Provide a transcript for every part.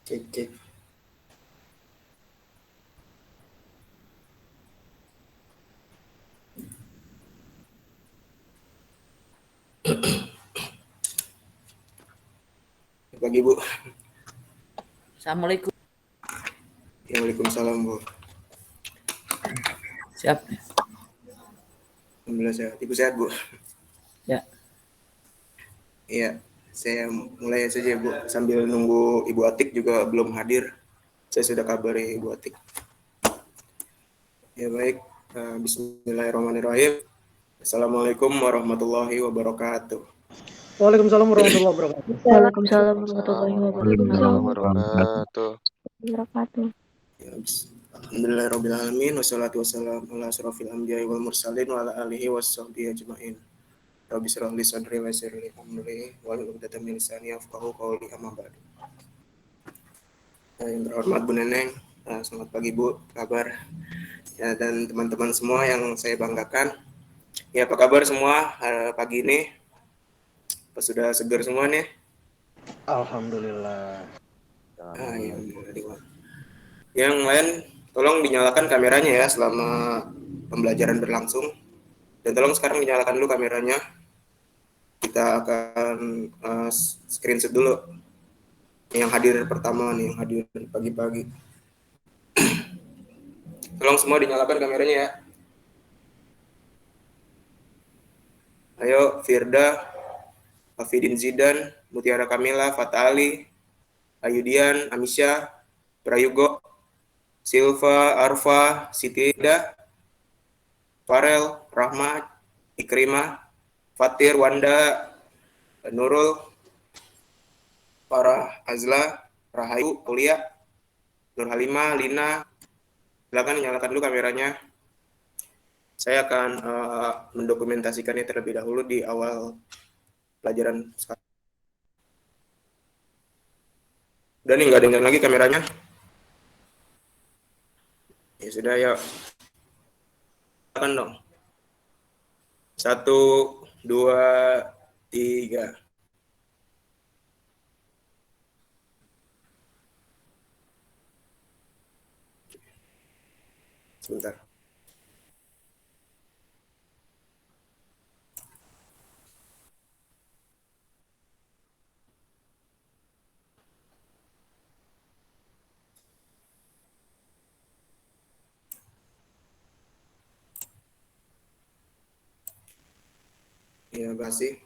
Cek cek. Pagi Bu. Assalamualaikum. Ya, Waalaikumsalam Bu. Siap. Alhamdulillah sehat. Ibu sehat Bu? Ya. Iya. Saya mulai saja Bu. Sambil nunggu Ibu Atik juga belum hadir. Saya sudah kabari Ibu Atik. Ya baik. Bismillahirrahmanirrahim. Assalamualaikum warahmatullahi wabarakatuh. Waalaikumsalam warahmatullahi wabarakatuh. Waalaikumsalam warahmatullahi Waalaikumsalam wabarakatuh. wabarakatuh. Ya, Alhamdulillahirrahmanirrahim. Wassalatu wassalamu ala asrofil anbiya'i wal mursalin wa ala alihi wassabihi ajma'in. Rabbi shrah li sadri wa yassir li amri wahlul 'uqdatam min lisani yafqahu qawli amma ba'du. Yang terhormat Bu Neneng, selamat pagi Bu, kabar? Ya, dan teman-teman semua yang saya banggakan. Ya, apa kabar semua pagi ini? Apa sudah segar semua nih? Alhamdulillah. Ya, yang lain tolong dinyalakan kameranya ya selama pembelajaran berlangsung. Dan tolong sekarang dinyalakan dulu kameranya. Kita akan screenshot dulu yang hadir pertama nih, yang hadir pagi-pagi. Tolong semua dinyalakan kameranya ya. Ayo, Firda, Afidin Zidan, Mutiara Kamila, Fatali, Ayudian, Amisya, Prayugo, Silva, Arfa, Sitida, Farel, Rahmat, Ikrimah, Fatir, Wanda, Nurul, Farah, Azla, Rahayu, Aulia, Nur Halimah, Lina. Silakan nyalakan dulu kameranya. Saya akan mendokumentasikannya terlebih dahulu di awal pelajaran sekarang. Udah nih, nggak ada yang lagi kameranya. Ya sudah, ya. Silakan dong. 1, 2, 3. Sebentar. Ya, terima kasih.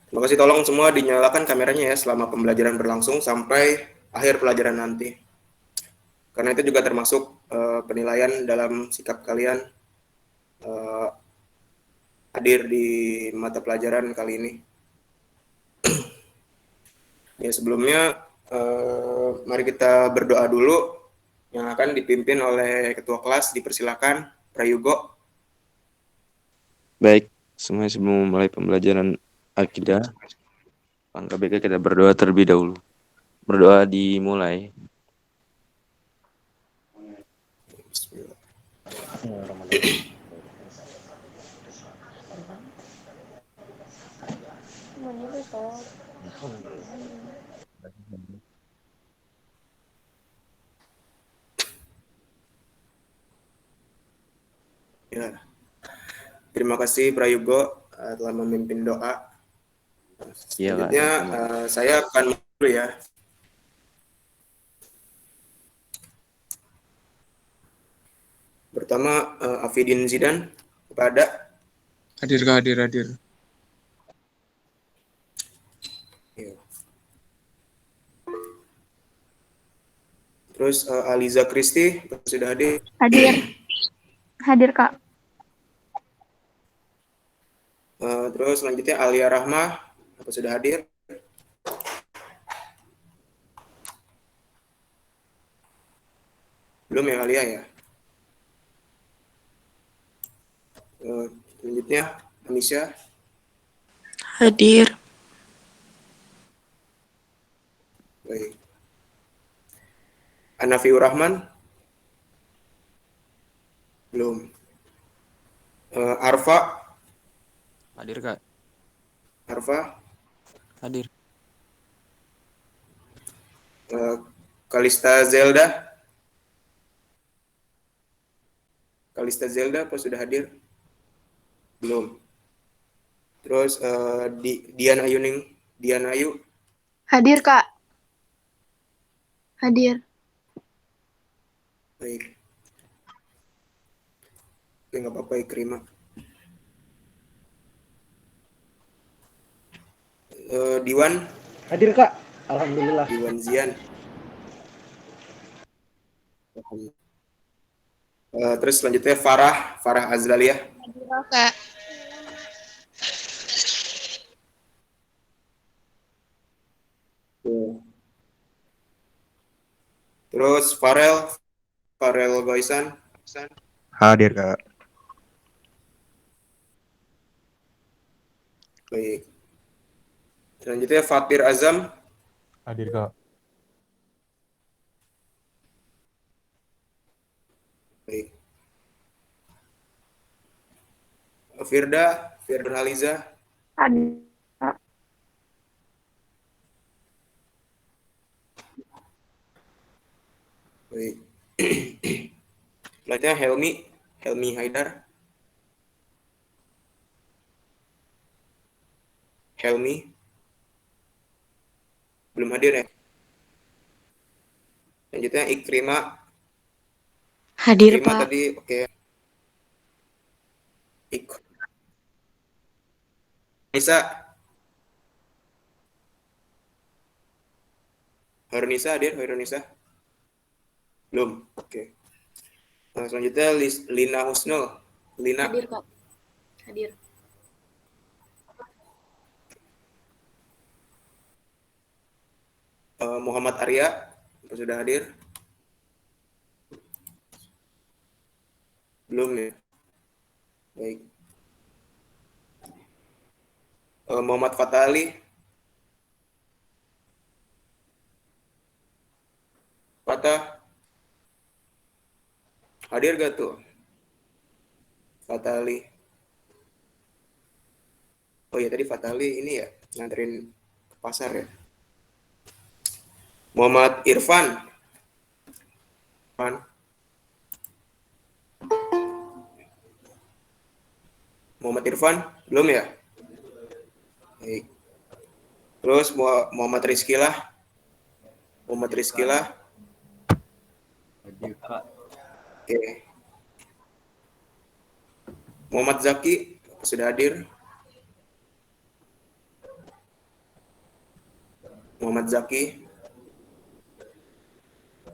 Terima kasih, tolong semua dinyalakan kameranya ya selama pembelajaran berlangsung sampai akhir pelajaran nanti. Karena itu juga termasuk penilaian dalam sikap kalian hadir di mata pelajaran kali ini. Ya, sebelumnya mari kita berdoa dulu yang akan dipimpin oleh ketua kelas. Dipersilakan, Prayugo. Baik, semuanya sebelum mulai pembelajaran akidah, Langkah BK kita berdoa terlebih dahulu. Berdoa dimulai. Ya. Terima kasih Prayugo telah memimpin doa. Selanjutnya saya akan dulu ya. Pertama Afidin Zidan kepada Hadir. ya. Terus Aliza Kristi sudah hadir. Hadir Kak. Terus selanjutnya Alia Rahma apa sudah hadir? Belum ya Alia ya. Selanjutnya Amisya. Hadir. Baik. Anafiur Rahman. Belum. Arfa. Hadir Kak. Arfa. Hadir. Eh, Kalista Zelda. Kalista Zelda apa sudah hadir? Belum. Terus Dian Ayuning, Dian Ayu. Hadir, Kak. Hadir. Baik. Oke, nggak apa-apa, Ikrima. Diwan, Hadir Kak. Alhamdulillah. Diwan Zian. Terus selanjutnya Farah Azralia. Kak. Terus Farel Goisan. Hadir Kak. Baik. Selanjutnya Fatir Azam. Hadir Kak. Baik. Firda Haliza. Hadir, Kak. Baik. Selanjutnya Helmi Haidar. Helmi belum hadir ya. Selanjutnya Ikrima. Hadir, Ikrima Pak. tadi oke. Nisa. Harunisa hadir, Harunisa. Belum. Oke. Nah, selanjutnya Lina Husnul. Lina. Hadir, Kak. Hadir. Muhammad Arya apa sudah hadir? Belum ya. Baik. Muhammad Fatali. Fatah. Hadir gak tuh? Fatali. Oh ya tadi Fatali ini ya nganterin ke pasar ya. Muhammad Irfan. Muhammad Irfan belum ya? Baik. Terus Muhammad Rizky lah. Muhammad Rizky lah. Oke. Muhammad Zaki sudah hadir. Muhammad Zaki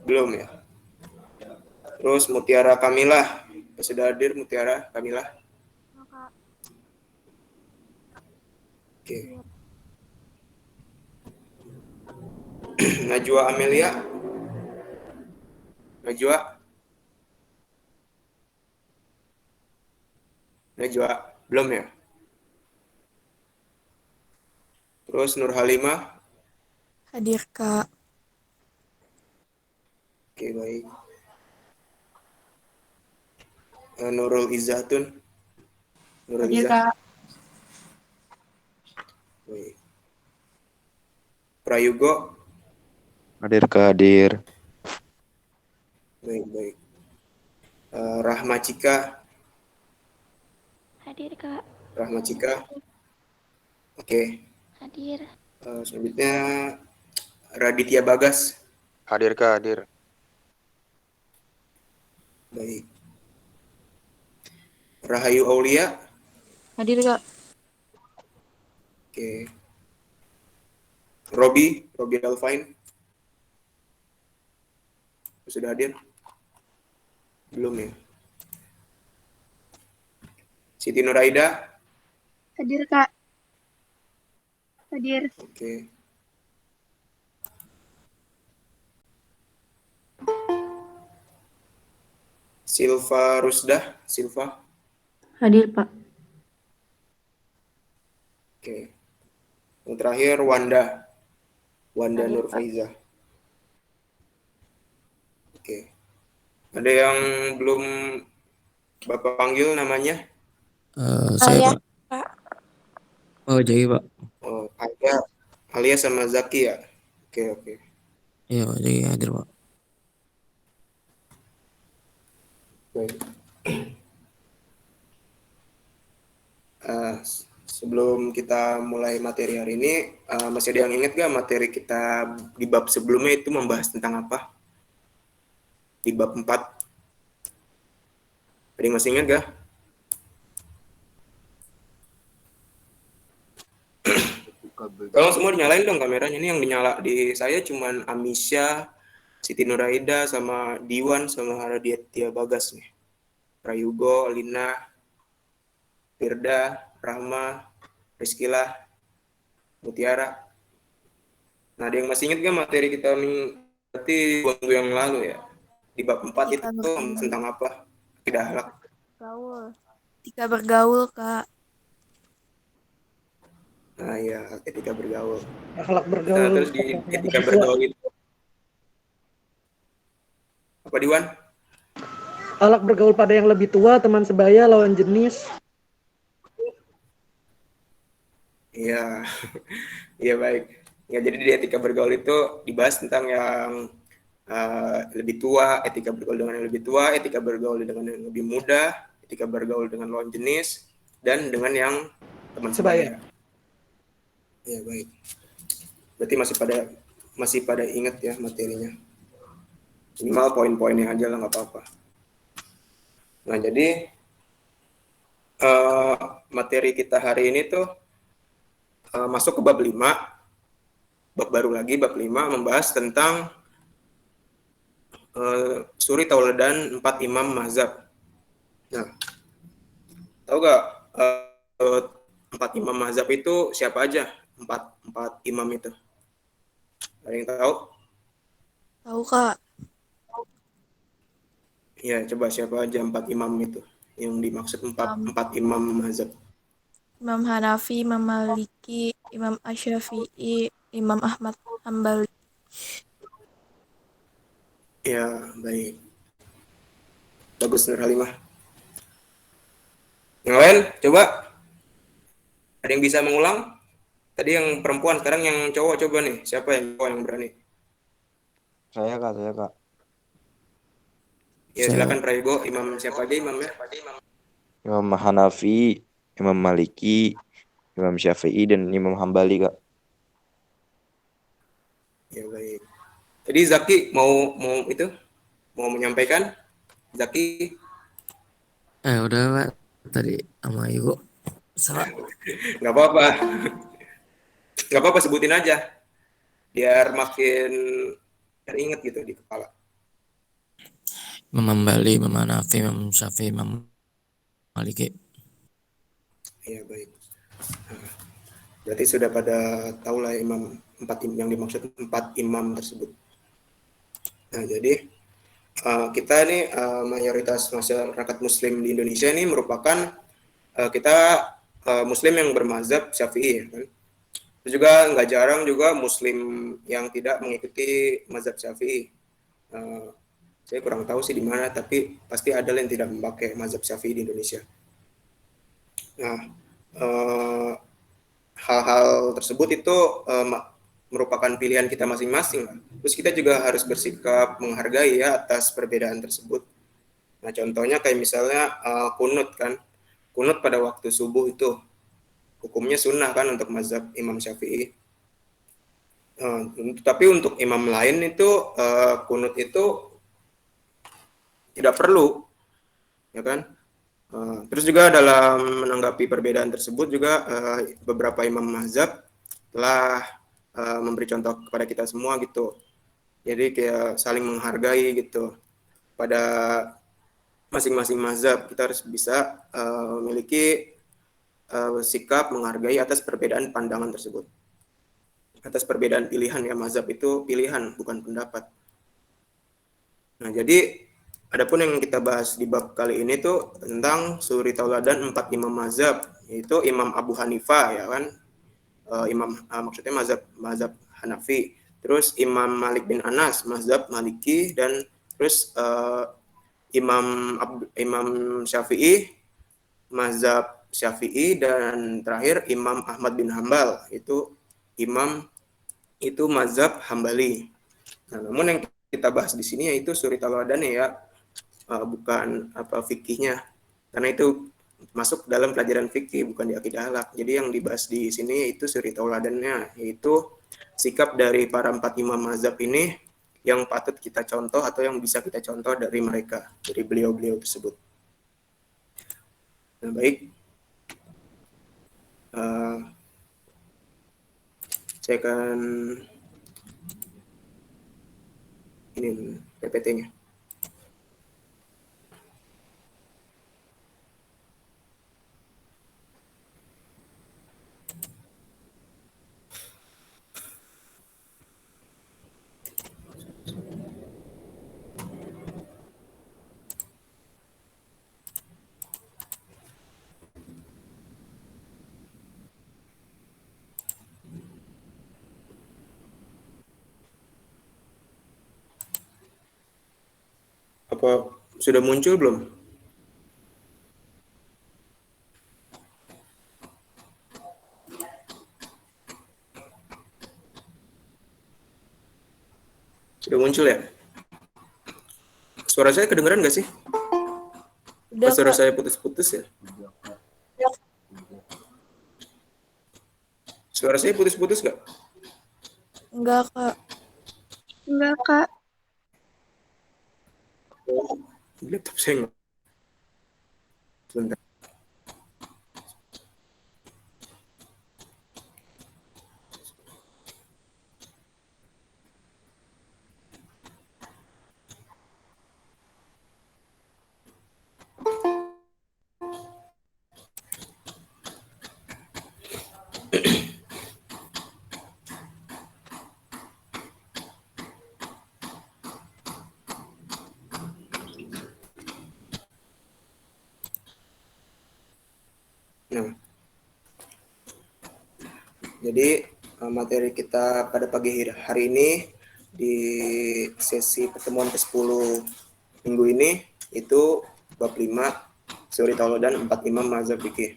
belum ya. Terus Mutiara Kamilah sudah hadir. Mutiara Kamilah. Oke. Najwa Amelia. Najwa belum ya. Terus Nur Halimah. Hadir, Kak. Oke, baik. Nurul Izzatun. Nurul Hadir, Izzah. Kak. Baik. Prayugo. Hadir Kak, hadir. Baik. Rahma Cika. Hadir, Kak. Rahma Cika. Oke. Hadir. Selanjutnya Raditya Bagas. Hadir, Kak. Hadir. Baik. Rahayu Aulia. Hadir, Kak. Oke. Robi Alfain. Sudah hadir? Belum ya. Siti Nuraida. Hadir, Kak. Hadir. Oke. Silva Rusdah. Silva. Hadir, Pak. Oke. Yang terakhir Wanda Hadir, Nur Pak. Faiza. Oke. Ada yang belum Bapak panggil namanya? Saya Alia, Pak. Pak. Oh, Jai Pak. Oh, Alia sama Zaki ya? Oke. Iya, Pak Zaki hadir, Pak. Baik. Sebelum kita mulai materi hari ini, masih ada yang ingat gak materi kita di bab sebelumnya itu membahas tentang apa? Di bab 4. Ada yang masih ingat gak? Tolong semua dinyalain dong kameranya. Ini yang dinyala di saya cuman Amisya, Siti Nuraida, sama Diwan, sama Raditya Bagas nih. Prayugo, Lina, Firda, Rahma, Rizkila, Mutiara. Nah, ada yang masih ingat gak materi kita berarti waktu yang lalu ya? Di bab 4 itu tentang apa? Tidak akhlak. Gaul. Etika bergaul, Kak. Nah, ya, etika bergaul. Akhlak Nah, bergaul. terus di etika bergaul itu apa, Diwan? Akhlak bergaul pada yang lebih tua, teman sebaya, lawan jenis. Iya, iya baik. Ya, jadi di etika bergaul itu dibahas tentang yang lebih tua, etika bergaul dengan yang lebih tua, etika bergaul dengan yang lebih muda, etika bergaul dengan lawan jenis, dan dengan yang teman sebaya. Ya baik. Berarti masih pada ingat ya materinya. Minimal poin-poinnya aja lah, nggak apa-apa. Nah, jadi materi kita hari ini tuh masuk ke bab 5. Bab baru lagi, bab 5 membahas tentang suri tauladan 4 imam mazhab. Nah, tahu gak 4 imam mazhab itu siapa aja? 4 imam itu. Ada yang tahu? Tahu, Kak. Ya, coba siapa aja 4 imam itu yang dimaksud 4 imam mazhab. Imam Hanafi, Imam Maliki, Imam Asy-Syafi'i, Imam Ahmad Hambali. Ya, baik. Bagus, Nur Halimah. Yang lain, coba. Ada yang bisa mengulang? Tadi yang perempuan, sekarang yang cowok coba nih. Siapa yang cowok yang berani? Saya Kak. Ya, silakan Prayugo. Imam siapa aja imamnya? Imam Hanafi, Imam Maliki, Imam Syafi'i, dan Imam Hambali, Kak. Ya, baik. Tadi Zaki mau menyampaikan? Zaki? Udah, Pak. Tadi sama Ibu. Salah. Nggak apa-apa. Nggak apa-apa, sebutin aja. Biar makin teringat gitu di kepala. Imam Hambali, Imam Hanafi, Imam Syafi'i, Imam Maliki. Ya, baik. Berarti sudah pada tahu lah yang dimaksud 4 imam tersebut. Nah, jadi kita ini mayoritas masyarakat muslim di Indonesia ini merupakan kita muslim yang bermazhab Syafi'i, ya kan? Terus juga nggak jarang juga muslim yang tidak mengikuti mazhab Syafi'i. Saya kurang tahu sih di mana, tapi pasti ada yang tidak memakai mazhab Syafi'i di Indonesia. Nah, hal-hal tersebut itu merupakan pilihan kita masing-masing. Terus kita juga harus bersikap menghargai ya atas perbedaan tersebut. Nah, contohnya kayak misalnya kunut kan. Kunut pada waktu subuh itu hukumnya sunnah kan untuk mazhab Imam Syafi'i. Tapi untuk imam lain itu kunut itu tidak perlu, ya kan? Terus juga dalam menanggapi perbedaan tersebut juga beberapa imam mazhab telah memberi contoh kepada kita semua gitu. Jadi kayak saling menghargai gitu. Pada masing-masing mazhab kita harus bisa memiliki sikap menghargai atas perbedaan pandangan tersebut. Atas perbedaan pilihan ya, mazhab itu pilihan bukan pendapat. Nah, jadi adapun yang kita bahas di bab kali ini tuh tentang suri tauladan 4 imam mazhab, yaitu Imam Abu Hanifah ya kan. Maksudnya mazhab Hanafi. Terus Imam Malik bin Anas mazhab Maliki, dan terus Imam Syafi'i mazhab Syafi'i, dan terakhir Imam Ahmad bin Hambal itu mazhab Hambali. Nah, namun yang kita bahas di sini yaitu suri tauladannya ya, bukan apa fikihnya, karena itu masuk dalam pelajaran fikih bukan di akidah akhlak. Jadi yang dibahas di sini yaitu suri tauladannya, yaitu sikap dari para 4 imam mazhab ini yang patut kita contoh atau yang bisa kita contoh dari mereka, dari beliau-beliau tersebut. Nah, baik. Saya akan ini PPT-nya. Apa sudah muncul belum? Sudah muncul ya? Suara saya kedengeran nggak sih? Udah, Suara Kak. saya putus-putus ya? Suara saya putus-putus nggak? Enggak, Kak. Enggak, Kak. Oh, laptop saya nggak. Sebentar. Nah, jadi materi kita pada pagi hari ini di sesi pertemuan ke-10 minggu ini itu bab 5 suri tauladan 4 imam mazhab fikih.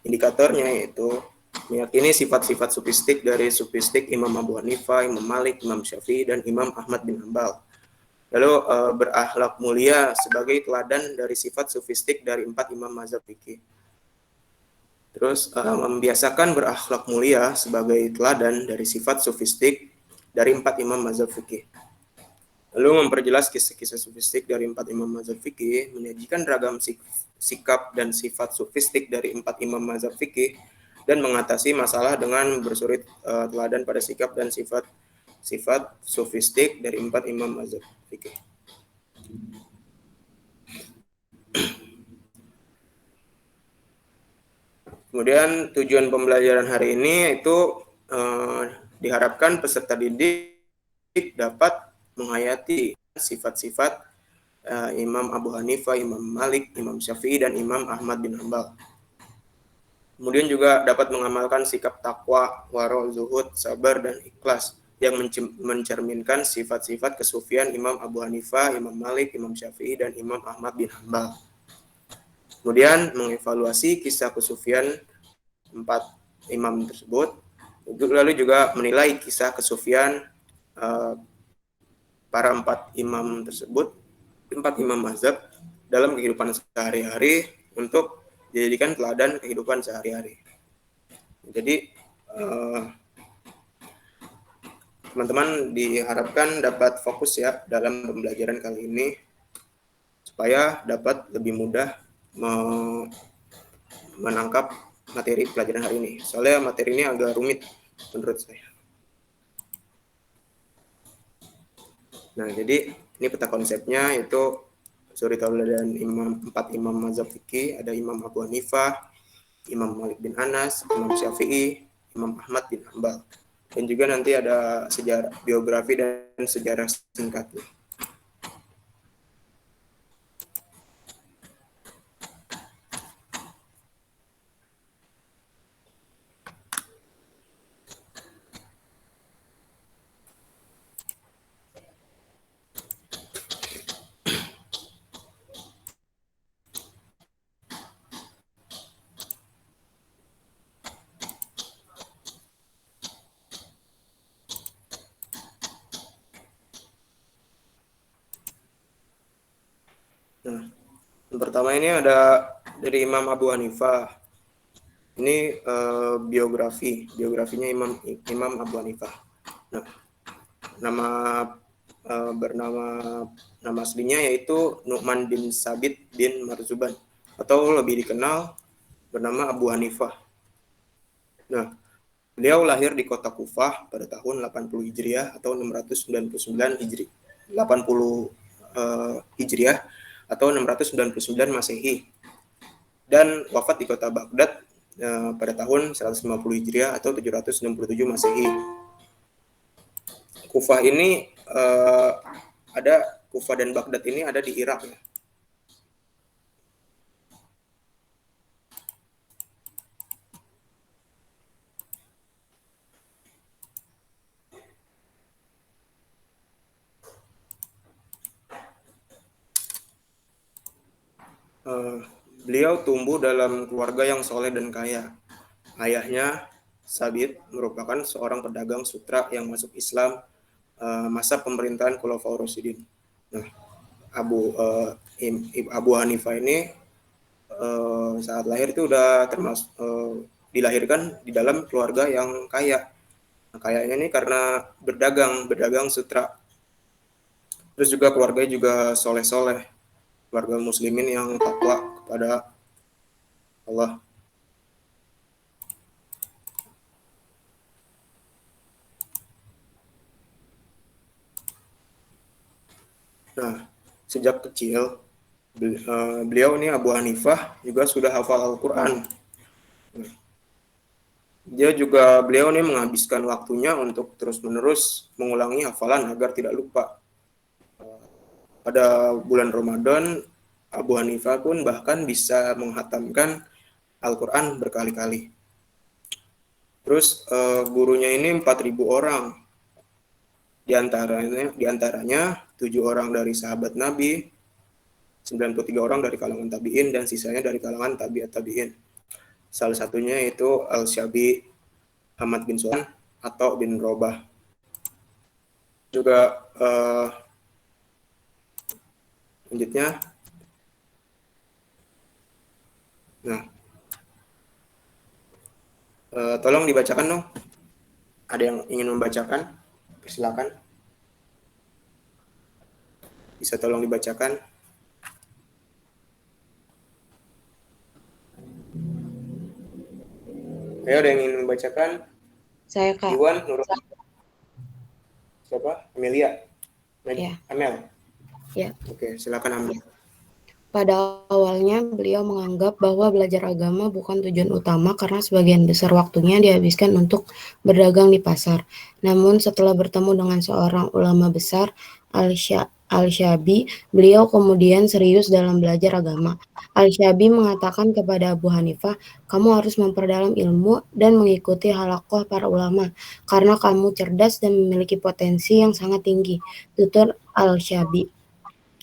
Indikatornya yaitu meyakini sifat-sifat sufistik dari sufistik Imam Abu Hanifah, Imam Malik, Imam Syafi'i, dan Imam Ahmad bin Hanbal. Lalu berakhlak mulia sebagai teladan dari sifat sufistik dari 4 imam mazhab fikih. Terus membiasakan berakhlak mulia sebagai teladan dari sifat sufistik dari 4 imam mazhab fikih. Lalu memperjelas kisah-kisah sufistik dari 4 imam mazhab fikih, menyajikan ragam sikap dan sifat sufistik dari 4 imam mazhab fikih, dan mengatasi masalah dengan bersurit teladan pada sikap dan sifat sufistik dari 4 imam mazhab fikih. Kemudian tujuan pembelajaran hari ini itu diharapkan peserta didik dapat menghayati sifat-sifat Imam Abu Hanifah, Imam Malik, Imam Syafi'i, dan Imam Ahmad bin Hanbal. Kemudian juga dapat mengamalkan sikap takwa, waro, zuhud, sabar, dan ikhlas yang mencerminkan sifat-sifat kesufian Imam Abu Hanifah, Imam Malik, Imam Syafi'i, dan Imam Ahmad bin Hanbal. Kemudian mengevaluasi kisah kesufian 4 imam tersebut, lalu juga menilai kisah kesufian para 4 imam tersebut, 4 imam mazhab dalam kehidupan sehari-hari untuk dijadikan teladan kehidupan sehari-hari. Jadi teman-teman diharapkan dapat fokus ya dalam pembelajaran kali ini supaya dapat lebih mudah menangkap materi pelajaran hari ini. Soalnya materi ini agak rumit menurut saya. Nah, jadi ini peta konsepnya yaitu suri tauladan 4 imam mazhab fikih, ada Imam Abu Hanifah, Imam Malik bin Anas, Imam Syafi'i, Imam Ahmad bin Hanbal. Dan juga nanti ada sejarah, biografi dan sejarah singkatnya. Nah, yang pertama ini ada dari Imam Abu Hanifah. Ini biografinya Imam Abu Hanifah. Nah, nama bernama nama aslinya yaitu Nu'man bin Sabit bin Marzuban atau lebih dikenal bernama Abu Hanifah. Nah, beliau lahir di kota Kufah pada tahun 80 Hijriah atau 699 Hijri. 80 Hijriah atau 699 Masehi. Dan wafat di kota Baghdad pada tahun 150 Hijriah atau 767 Masehi. Kufah ini Kufah dan Baghdad ini ada di Irak ya. Beliau tumbuh dalam keluarga yang soleh dan kaya. Ayahnya, Sabit, merupakan seorang pedagang sutra yang masuk Islam masa pemerintahan Khulafaur Rasyidin. Nah, Abu Hanifah ini saat lahir itu udah termasuk dilahirkan di dalam keluarga yang kaya. Nah, kayanya ini karena berdagang sutra. Terus juga keluarganya juga soleh-soleh, keluarga muslimin yang takwa kepada Allah. Nah, sejak kecil beliau ini Abu Hanifah juga sudah hafal Al-Quran. Beliau ini menghabiskan waktunya untuk terus-menerus mengulangi hafalan agar tidak lupa. Pada bulan Ramadan, Abu Hanifah pun bahkan bisa menghatamkan Al-Quran berkali-kali. Terus gurunya ini 4.000 orang. Di antaranya 7 orang dari sahabat Nabi, 93 orang dari kalangan tabi'in, dan sisanya dari kalangan tabi'at tabi'in. Salah satunya yaitu Al-Syabi, Ahmad bin Sulaiman, atau bin Robah. Juga selanjutnya, nah, tolong dibacakan dong. Ada yang ingin membacakan? Persilakan. Bisa tolong dibacakan. Ayo, ada yang ingin membacakan? Saya, Kak. Iwan, Nurul. Siapa? Amelia. Ya. Amel. Ya. Oke, silakan Amel. Pada awalnya, beliau menganggap bahwa belajar agama bukan tujuan utama karena sebagian besar waktunya dihabiskan untuk berdagang di pasar. Namun setelah bertemu dengan seorang ulama besar, Al-Syabi, beliau kemudian serius dalam belajar agama. Al-Syabi mengatakan kepada Abu Hanifah, kamu harus memperdalam ilmu dan mengikuti halaqah para ulama, karena kamu cerdas dan memiliki potensi yang sangat tinggi, tutur Al-Syabi.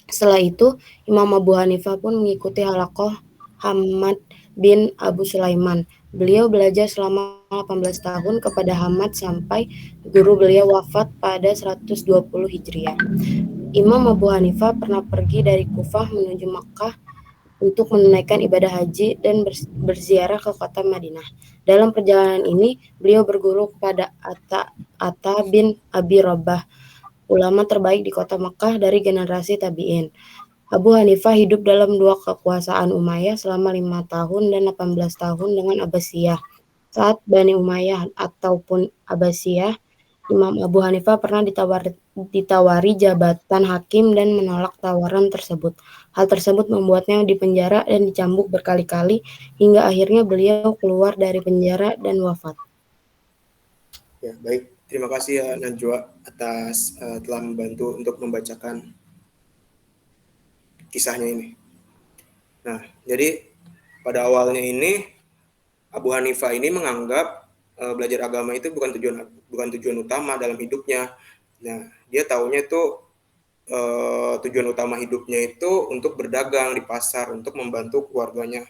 Setelah itu, Imam Abu Hanifah pun mengikuti halaqah Hamad bin Abu Sulaiman. Beliau belajar selama 18 tahun kepada Hamad sampai guru beliau wafat pada 120 Hijriah. Imam Abu Hanifah pernah pergi dari Kufah menuju Makkah untuk menunaikan ibadah haji dan berziarah ke kota Madinah. Dalam perjalanan ini, beliau berguru kepada Atta bin Abi Rabah, ulama terbaik di kota Mekah dari generasi tabi'in. Abu Hanifah hidup dalam dua kekuasaan Umayyah selama 5 tahun dan 18 tahun dengan Abbasiyah. Saat Bani Umayyah ataupun Abbasiyah, Imam Abu Hanifah pernah ditawari jabatan hakim dan menolak tawaran tersebut. Hal tersebut membuatnya dipenjara dan dicambuk berkali-kali hingga akhirnya beliau keluar dari penjara dan wafat. Ya, baik. Terima kasih ya Najwa atas telah membantu untuk membacakan kisahnya ini. Nah, jadi pada awalnya ini Abu Hanifah ini menganggap belajar agama itu bukan tujuan utama dalam hidupnya. Nah, dia taunya itu tujuan utama hidupnya itu untuk berdagang di pasar, untuk membantu keluarganya.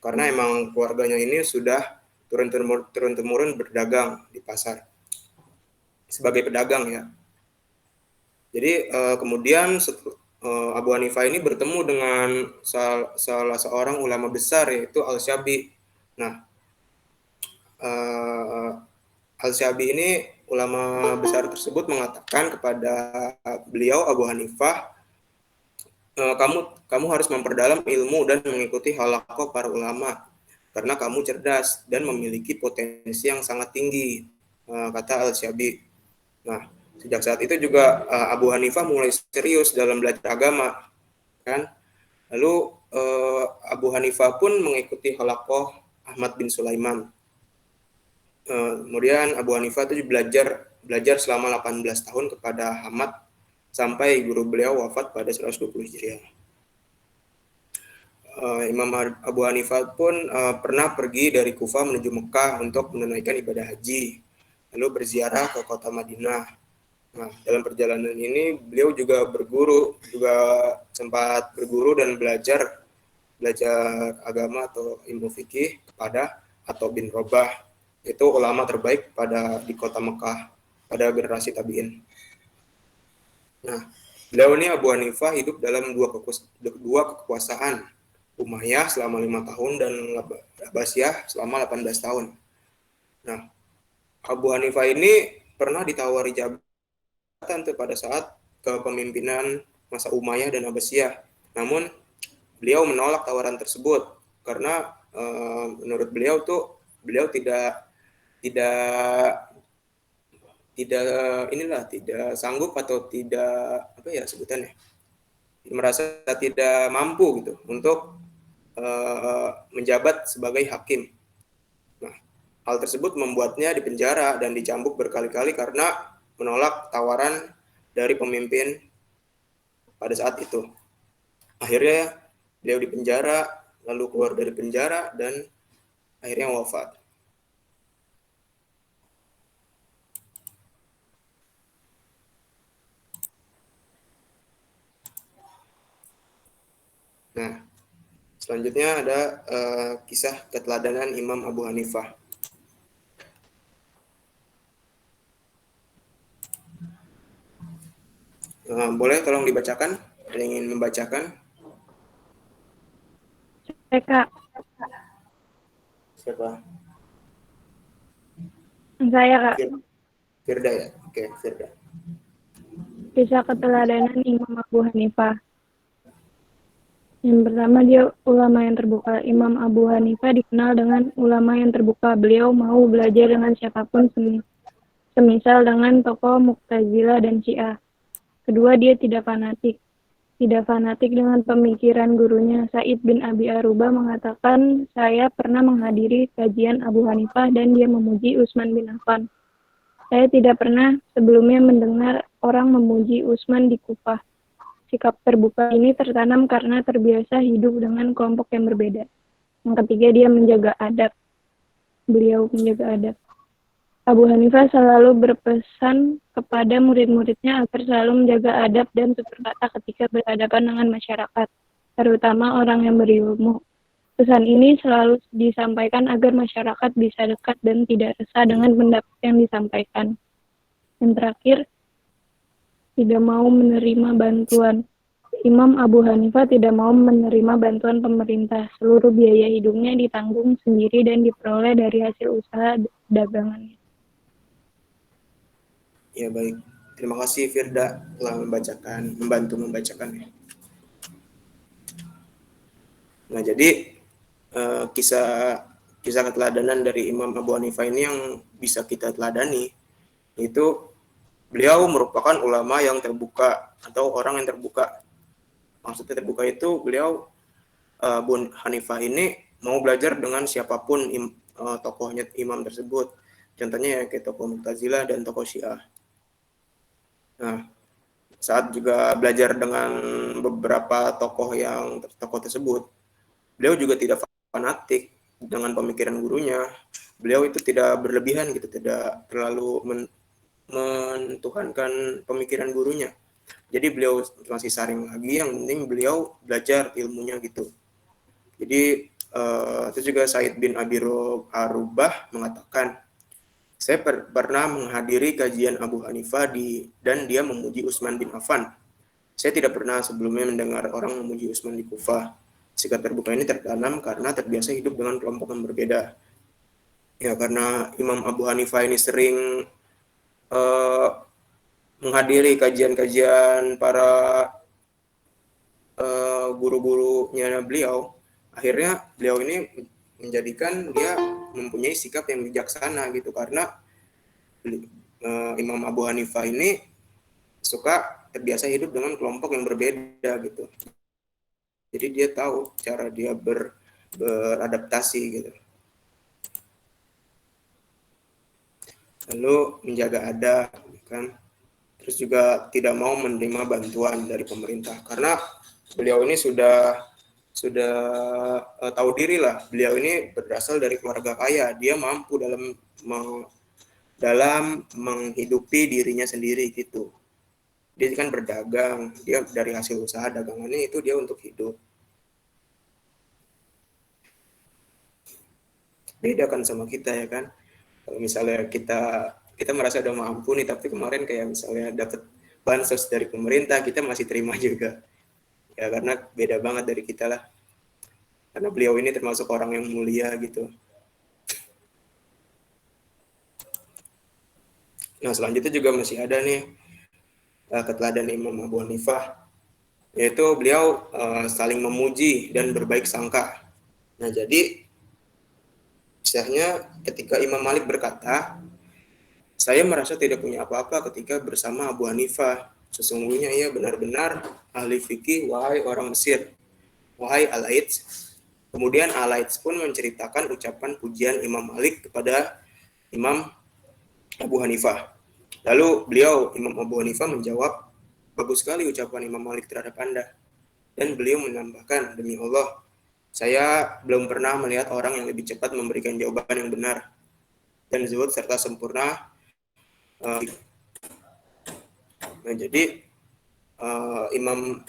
Karena emang keluarganya ini sudah turun-temurun berdagang di pasar sebagai pedagang ya. Jadi kemudian Abu Hanifah ini bertemu dengan salah seorang ulama besar, yaitu Al-Syabi. Nah, Al-Syabi ini ulama besar tersebut mengatakan kepada beliau Abu Hanifah, kamu harus memperdalam ilmu dan mengikuti halaqah para ulama karena kamu cerdas dan memiliki potensi yang sangat tinggi, kata Al-Syabi. Nah, sejak saat itu juga Abu Hanifah mulai serius dalam belajar agama, kan? Lalu Abu Hanifah pun mengikuti halaqah Ahmad bin Sulaiman. Kemudian Abu Hanifah itu belajar selama 18 tahun kepada Ahmad sampai guru beliau wafat pada 120 Hijriah. Imam Abu Hanifah pun pernah pergi dari Kufah menuju Mekah untuk menunaikan ibadah haji, lalu berziarah ke kota Madinah. Nah, dalam perjalanan ini beliau juga sempat berguru dan belajar agama atau ilmu fikih kepada Atha bin Robah, itu ulama terbaik di kota Mekah pada generasi tabi'in. Nah, beliau ini Abu Hanifah hidup dalam dua kekuasaan, Umayyah selama 5 tahun dan Abbasiyah selama 18 tahun. Nah, Abu Hanifah ini pernah ditawari jabatan pada saat kepemimpinan masa Umayyah dan Abbasiyah. Namun beliau menolak tawaran tersebut karena menurut beliau tidak sanggup atau merasa tidak mampu gitu untuk menjabat sebagai hakim. Nah, hal tersebut membuatnya dipenjara dan dicambuk berkali-kali karena menolak tawaran dari pemimpin pada saat itu. Akhirnya beliau dipenjara, lalu keluar dari penjara dan akhirnya wafat. Nah, selanjutnya ada kisah keteladanan Imam Abu Hanifah. Boleh tolong dibacakan? Ada yang ingin membacakan? Kak. Siapa? Saya, Kak. Firda ya? Oke, Firda. Kisah keteladanan Imam Abu Hanifah. Yang pertama, dia ulama yang terbuka. Imam Abu Hanifah dikenal dengan ulama yang terbuka. Beliau mau belajar dengan siapapun, semisal dengan tokoh Mu'tazilah dan Syiah. Kedua, dia tidak fanatik dengan pemikiran gurunya. Sa'id bin Abi Arubah mengatakan, saya pernah menghadiri kajian Abu Hanifah dan dia memuji Utsman bin Affan. Saya tidak pernah sebelumnya mendengar orang memuji Utsman di Kufah. Sikap terbuka ini tertanam karena terbiasa hidup dengan kelompok yang berbeda. Yang ketiga, dia menjaga adab. Beliau menjaga adab. Abu Hanifah selalu berpesan kepada murid-muridnya agar selalu menjaga adab dan tutur kata ketika berhadapan dengan masyarakat, terutama orang yang berilmu. Pesan ini selalu disampaikan agar masyarakat bisa dekat dan tidak resah dengan pendapat yang disampaikan. Yang terakhir, tidak mau menerima bantuan. Imam Abu Hanifah tidak mau menerima bantuan pemerintah. Seluruh biaya hidupnya ditanggung sendiri dan diperoleh dari hasil usaha dagangannya. Ya baik, terima kasih Firda telah membantu membacakan. Nah, jadi kisah keteladanan dari Imam Abu Hanifah ini yang bisa kita teladani, itu beliau merupakan ulama yang terbuka atau orang yang terbuka. Maksudnya terbuka itu beliau Abu Hanifah ini mau belajar dengan siapapun tokohnya imam tersebut. Contohnya ya kayak tokoh Mu'tazilah dan tokoh Syiah. Nah, saat juga belajar dengan beberapa tokoh tersebut, beliau juga tidak fanatik dengan pemikiran gurunya. Beliau itu tidak berlebihan gitu, tidak terlalu mentuhankan pemikiran gurunya. Jadi beliau masih saring lagi, yang penting beliau belajar ilmunya gitu. Jadi itu juga Sa'id bin Abi Arubah mengatakan, saya pernah menghadiri kajian Abu Hanifah dan dia memuji Utsman bin Affan. Saya tidak pernah sebelumnya mendengar orang memuji Utsman di Kufah. Sikap terbuka ini tertanam karena terbiasa hidup dengan kelompok yang berbeda. Ya, karena Imam Abu Hanifah ini sering menghadiri kajian-kajian para guru-gurunya beliau, akhirnya beliau ini menjadikan dia mempunyai sikap yang bijaksana gitu, karena Imam Abu Hanifah ini suka terbiasa hidup dengan kelompok yang berbeda gitu. Jadi dia tahu cara dia beradaptasi gitu. Lalu menjaga adab kan. Terus juga tidak mau menerima bantuan dari pemerintah karena beliau ini sudah tahu diri lah. Beliau ini berasal dari keluarga kaya, dia mampu dalam menghidupi dirinya sendiri gitu. Dia kan berdagang, dia dari hasil usaha dagangannya itu dia untuk hidup. Beda kan sama kita ya kan. Kalau misalnya kita merasa udah mampu nih, tapi kemarin kayak misalnya dapat bansos dari pemerintah, kita masih terima juga. Ya karena beda banget dari kita lah. Karena beliau ini termasuk orang yang mulia gitu. Nah selanjutnya juga masih ada nih keteladanan Imam Abu Hanifah, yaitu beliau saling memuji dan berbaik sangka. Nah jadi misalnya ketika Imam Malik berkata, saya merasa tidak punya apa-apa ketika bersama Abu Hanifah. Sesungguhnya ia benar-benar ahli fikih, wahai orang Mesir, wahai Alaits. Kemudian Alaits pun menceritakan ucapan pujian Imam Malik kepada Imam Abu Hanifah. Lalu beliau, Imam Abu Hanifah menjawab, bagus sekali ucapan Imam Malik terhadap Anda. Dan beliau menambahkan, demi Allah, saya belum pernah melihat orang yang lebih cepat memberikan jawaban yang benar dan zuhud serta sempurna. Nah jadi Imam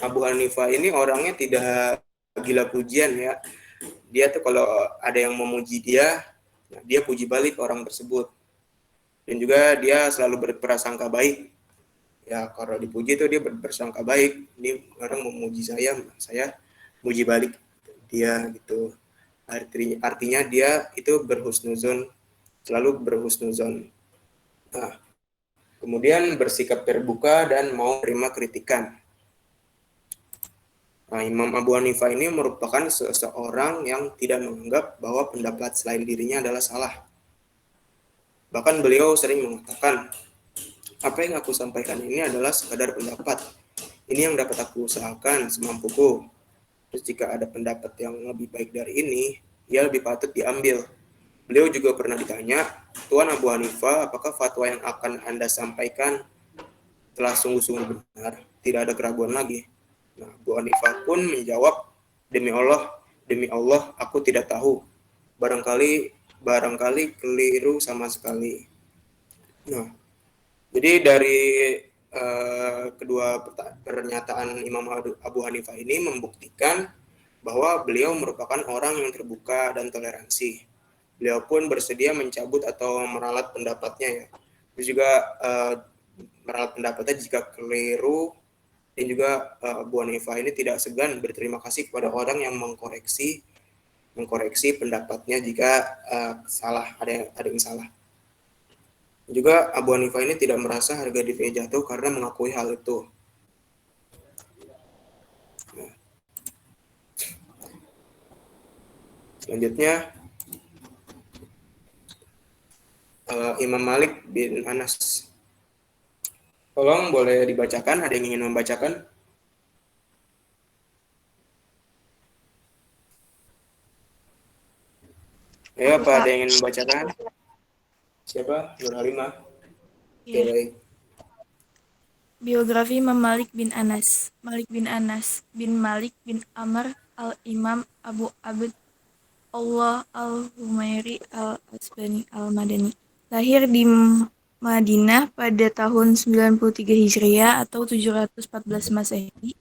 Abu Hanifah ini orangnya tidak gila pujian ya. Dia tuh kalau ada yang memuji dia, nah dia puji balik orang tersebut. Dan juga dia selalu berprasangka baik. Ya kalau dipuji tuh dia berprasangka baik. Ini orang memuji saya muji balik dia gitu. Artinya dia itu berhusnuzon, selalu berhusnuzon. Nah, kemudian bersikap terbuka dan mau terima kritikan. Nah, Imam Abu Hanifah ini merupakan seseorang yang tidak menganggap bahwa pendapat selain dirinya adalah salah. Bahkan beliau sering mengatakan, apa yang aku sampaikan ini adalah sekadar pendapat. Ini yang dapat aku usahakan semampuku. Terus jika ada pendapat yang lebih baik dari ini, ya lebih patut diambil. Beliau juga pernah ditanya, Tuan Abu Hanifah, apakah fatwa yang akan Anda sampaikan telah sungguh-sungguh benar? Tidak ada keraguan lagi. Nah, Abu Hanifah pun menjawab, demi Allah, aku tidak tahu. Barangkali keliru sama sekali. Nah, jadi dari kedua pernyataan Imam Abu Hanifah ini membuktikan bahwa beliau merupakan orang yang terbuka dan toleransi. Beliau pun bersedia mencabut atau meralat pendapatnya ya. Terus juga meralat pendapatnya jika keliru, dan juga Abu Hanifah ini tidak segan berterima kasih kepada orang yang mengkoreksi pendapatnya jika salah, ada yang salah. Juga Abu Hanifah ini tidak merasa harga dirinya jatuh karena mengakui hal itu. Nah. Selanjutnya Imam Malik bin Anas. Tolong boleh dibacakan, ada yang ingin membacakan? Ya, apa ada yang ingin membacakan? Siapa? Nur Halimah. Iya. Baik. Biografi Imam Malik bin Anas. Malik bin Anas bin Malik bin Amr al-Imam Abu Abd Allah al-Humairi al-Asbani al-Madani. Lahir di Madinah pada tahun 93 Hijriah atau 714 Masehi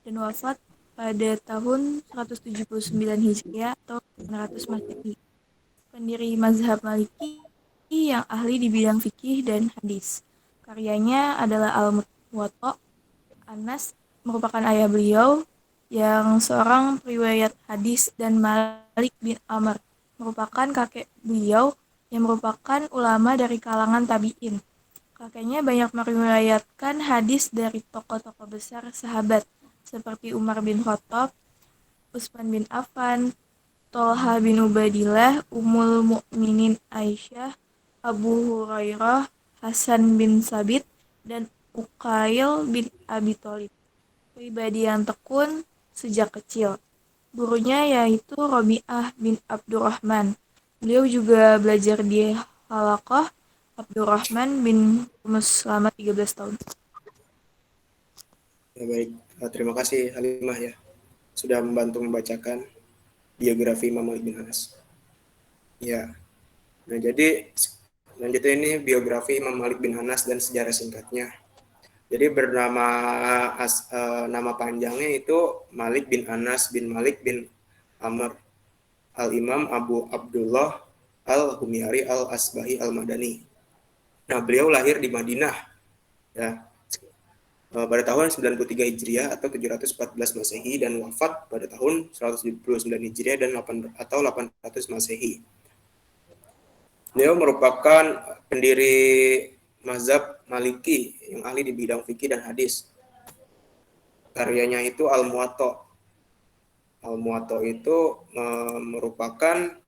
dan wafat pada tahun 179 Hijriah atau 800 Masehi. Pendiri mazhab Maliki yang ahli di bidang fikih dan hadis. Karyanya adalah Al-Muwatta, Anas merupakan ayah beliau yang seorang periwayat hadis, dan Malik bin Amr merupakan kakek beliau yang merupakan ulama dari kalangan tabi'in. Kakeknya banyak meriwayatkan hadis dari tokoh-tokoh besar sahabat seperti Umar bin Khattab, Utsman bin Affan, Tolha bin Ubaidillah, Ummul Mukminin Aisyah, Abu Hurairah, Hasan bin Sabit, dan Uqail bin Abi Thalib. Pribadi yang tekun sejak kecil. Gurunya yaitu Rabi'ah bin Abdurrahman. Beliau juga belajar di Halaqah Abdurrahman bin Hurmuz selama 13 tahun. Ya, baik, terima kasih Halimah ya sudah membantu membacakan biografi Imam Malik bin Anas. Ya, nah jadi selanjutnya ini biografi Imam Malik bin Anas dan sejarah singkatnya. Jadi bernama nama panjangnya itu Malik bin Anas bin Malik bin Amr al-Imam Abu Abdullah al-Humyari al-Asbahi al-Madani. Nah, beliau lahir di Madinah ya, pada tahun 93 Hijriah atau 714 Masehi dan wafat pada tahun 179 Hijriah dan 800 Masehi. Beliau merupakan pendiri mazhab Maliki yang ahli di bidang fikih dan hadis. Karyanya itu Al-Muwatta. Al-Muwatta itu merupakan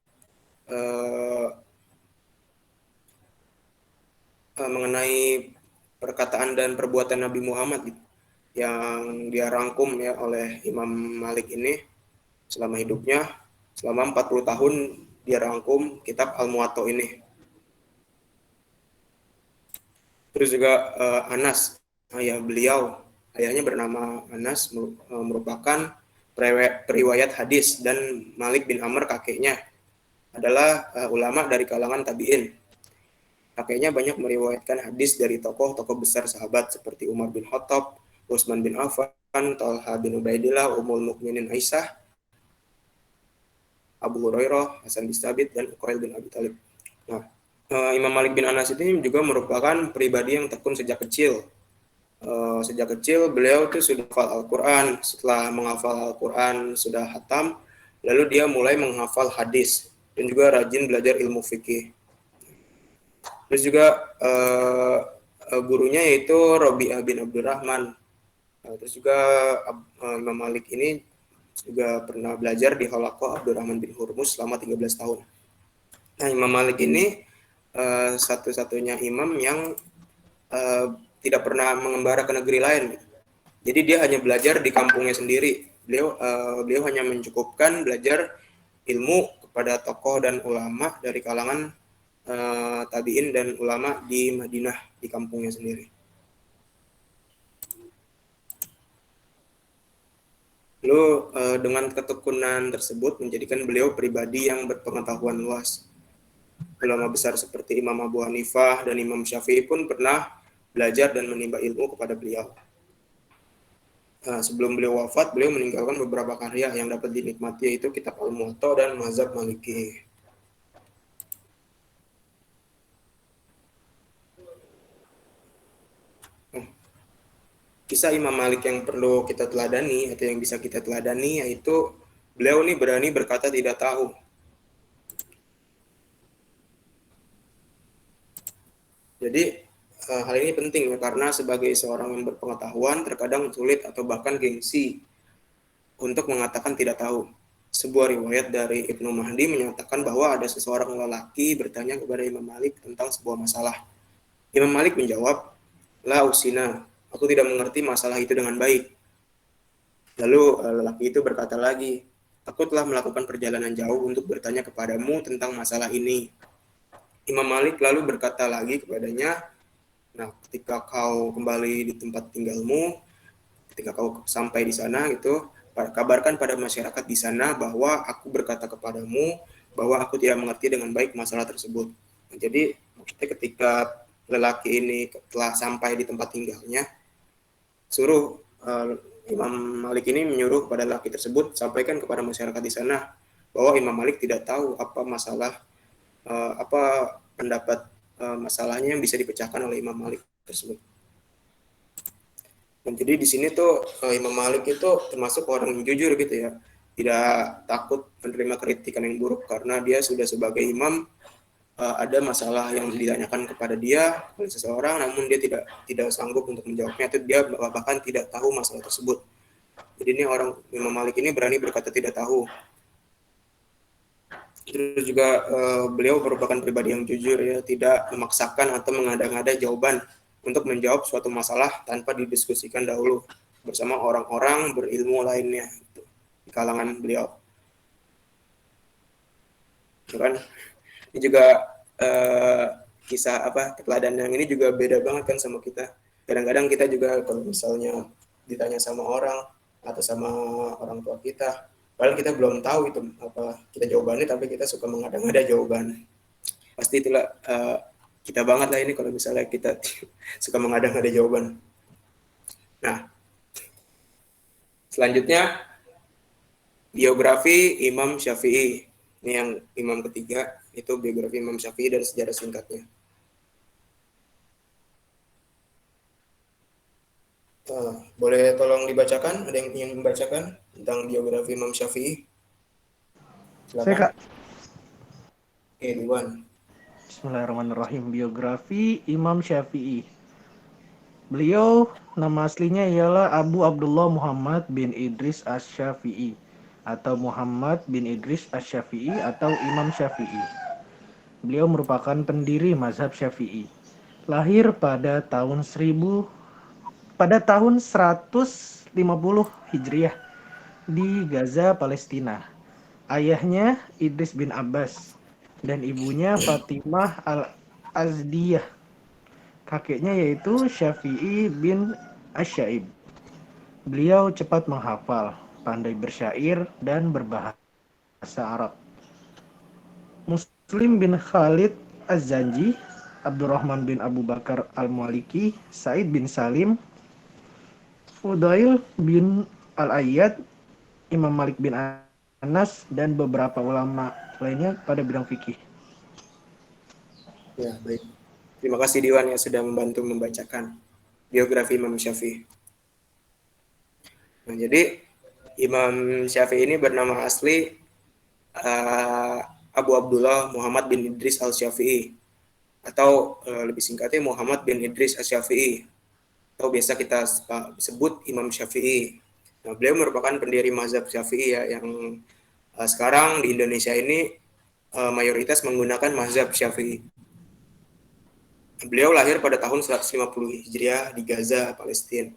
mengenai perkataan dan perbuatan Nabi Muhammad yang dia rangkum ya oleh Imam Malik ini selama hidupnya. Selama 40 tahun dia rangkum kitab Al-Muwatta ini. Terus juga Anas, ayah beliau, ayahnya bernama Anas, merupakan periwayat hadis, dan Malik bin Amr kakeknya adalah ulama dari kalangan tabi'in. Kakeknya banyak meriwayatkan hadis dari tokoh-tokoh besar sahabat seperti Umar bin Khattab, Utsman bin Affan, Tolha bin Ubaidillah, Ummul Mukminin Aisyah, Abu Hurairah, Hasan bin Sabit, dan Uqail bin Abi Thalib. Nah, Imam Malik bin Anas ini juga merupakan pribadi yang tekun sejak kecil. Sejak kecil beliau tuh sudah hafal Al-Quran. Setelah menghafal Al-Quran sudah hatam, lalu dia mulai menghafal hadis dan juga rajin belajar ilmu fikih. Terus juga gurunya yaitu Rabi'ah bin Abdurrahman. Terus juga Imam Malik ini juga pernah belajar di Halaqah Abdurrahman bin Hurmuz selama 13 tahun. Nah, Imam Malik ini satu-satunya imam yang tidak pernah mengembara ke negeri lain. Jadi dia hanya belajar di kampungnya sendiri. Beliau hanya mencukupkan belajar ilmu kepada tokoh dan ulama dari kalangan tabi'in dan ulama di Madinah, di kampungnya sendiri. Lalu dengan ketekunan tersebut menjadikan beliau pribadi yang berpengetahuan luas. Ulama besar seperti Imam Abu Hanifah dan Imam Syafi'i pun pernah belajar dan menimba ilmu kepada beliau. Sebelum beliau wafat, beliau meninggalkan beberapa karya yang dapat dinikmati, yaitu kitab Al-Muwatta dan Mazhab Maliki. Kisah Imam Malik yang perlu kita teladani atau yang bisa kita teladani yaitu beliau ini berani berkata tidak tahu. Jadi hal ini penting ya, karena sebagai seorang yang berpengetahuan terkadang sulit atau bahkan gengsi untuk mengatakan tidak tahu. Sebuah riwayat dari Ibnu Mahdi menyatakan bahwa ada seseorang lelaki bertanya kepada Imam Malik tentang sebuah masalah. Imam Malik menjawab, "La usina, aku tidak mengerti masalah itu dengan baik." Lalu lelaki itu berkata lagi, "Aku telah melakukan perjalanan jauh untuk bertanya kepadamu tentang masalah ini." Imam Malik lalu berkata lagi kepadanya, "Nah, ketika kau kembali di tempat tinggalmu, ketika kau sampai di sana gitu, kabarkan pada masyarakat di sana bahwa aku berkata kepadamu bahwa aku tidak mengerti dengan baik masalah tersebut." Nah, jadi maksudnya ketika lelaki ini telah sampai di tempat tinggalnya, suruh Imam Malik ini menyuruh kepada lelaki tersebut sampaikan kepada masyarakat di sana bahwa Imam Malik tidak tahu apa masalah apa pendapat masalahnya yang bisa dipecahkan oleh Imam Malik tersebut. Dan jadi di sini tuh Imam Malik itu termasuk orang yang jujur gitu ya, tidak takut menerima kritikan yang buruk karena dia sudah sebagai imam, ada masalah yang ditanyakan kepada dia oleh seseorang, namun dia tidak sanggup untuk menjawabnya, atau dia bahkan tidak tahu masalah tersebut. Jadi ini orang Imam Malik ini berani berkata tidak tahu. Terus juga beliau merupakan pribadi yang jujur ya, tidak memaksakan atau mengada-ngada jawaban untuk menjawab suatu masalah tanpa didiskusikan dahulu bersama orang-orang berilmu lainnya gitu, di kalangan beliau. Itu kan ini juga kisah teladan yang ini juga beda banget kan sama kita. Kadang-kadang kita juga kalau misalnya ditanya sama orang atau sama orang tua kita, padahal kita belum tahu itu apa kita jawabannya, tapi kita suka mengada-ngada jawaban. Pasti itulah kita banget lah ini kalau misalnya kita suka mengada-ngada jawaban. Nah, selanjutnya biografi Imam Syafi'i. Ini yang imam ketiga, itu biografi Imam Syafi'i dan sejarah singkatnya. Boleh tolong dibacakan? Ada yang ingin membacakan tentang biografi Imam Syafi'i? Silakan. Saya, Kak. Oke, Diwan. Bismillahirrahmanirrahim. Biografi Imam Syafi'i. Beliau nama aslinya ialah Abu Abdullah Muhammad bin Idris Asy-Syafi'i atau Muhammad bin Idris Asy-Syafi'i atau Imam Syafi'i. Beliau merupakan pendiri mazhab Syafi'i. Lahir pada tahun 150 Hijriah di Gaza, Palestina. Ayahnya Idris bin Abbas dan ibunya Fatimah al-Azdiyah. Kakeknya yaitu Syafi'i bin Asy-Syaib. Beliau cepat menghafal, pandai bersyair dan berbahasa Arab. Muslim bin Khalid Az-Zanji, Abdurrahman bin Abu Bakar Al-Maliki, Said bin Salim, Fudail bin Al-Ayyad, Imam Malik bin Anas, dan beberapa ulama lainnya pada bidang fikih. Ya, baik. Terima kasih Diwan yang sudah membantu membacakan biografi Imam Syafi'i. Nah, jadi Imam Syafi'i ini bernama asli Abu Abdullah Muhammad bin Idris Al-Syafi'i, atau lebih singkatnya Muhammad bin Idris Al-Syafi'i, atau biasa kita sebut Imam Syafi'i. Nah, beliau merupakan pendiri mazhab Syafi'i ya, yang sekarang di Indonesia ini mayoritas menggunakan mazhab Syafi'i. Beliau lahir pada tahun 150 Hijriah di Gaza, Palestina.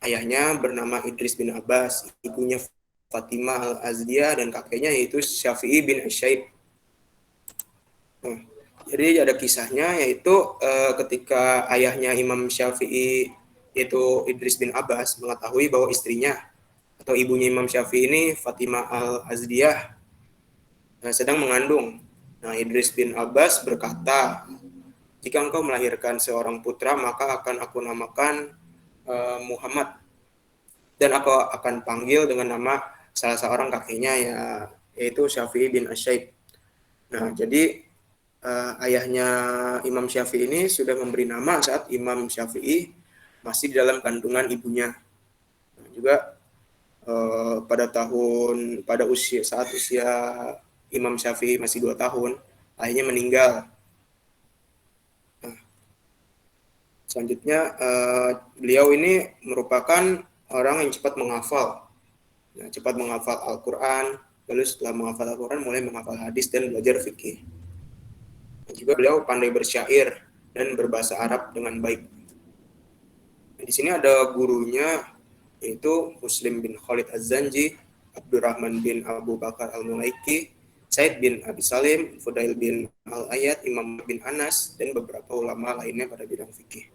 Ayahnya bernama Idris bin Abbas, ibunya Fatimah al-Azdiyah, dan kakeknya yaitu Syafi'i bin Asy-Syaib. Nah, jadi ada kisahnya, yaitu ketika ayahnya Imam Syafi'i, yaitu Idris bin Abbas, mengetahui bahwa istrinya atau ibunya Imam Syafi'i ini, Fatimah al-Azdiyah, sedang mengandung. Nah, Idris bin Abbas berkata, "Jika engkau melahirkan seorang putra, maka akan aku namakan Muhammad, dan aku akan panggil dengan nama salah seorang kakeknya, yaitu Syafi'i bin Asy-Syaib." Nah, jadi ayahnya Imam Syafi'i ini sudah memberi nama saat Imam Syafi'i masih di dalam kandungan ibunya. Nah, juga saat usia Imam Syafi'i masih 2 tahun, ayahnya meninggal. Nah, selanjutnya beliau ini merupakan orang yang cepat menghafal. Nah, cepat menghafal Al-Quran, lalu setelah menghafal Al-Quran mulai menghafal hadis dan belajar fikih. Dan juga beliau pandai bersyair dan berbahasa Arab dengan baik. Nah, di sini ada gurunya, yaitu Muslim bin Khalid Az-Zanji, Abdurrahman bin Abu Bakar Al-Maliki, Said bin Abi Salim, Fudail bin Al-Ayyad, Imam bin Anas, dan beberapa ulama lainnya pada bidang fikih.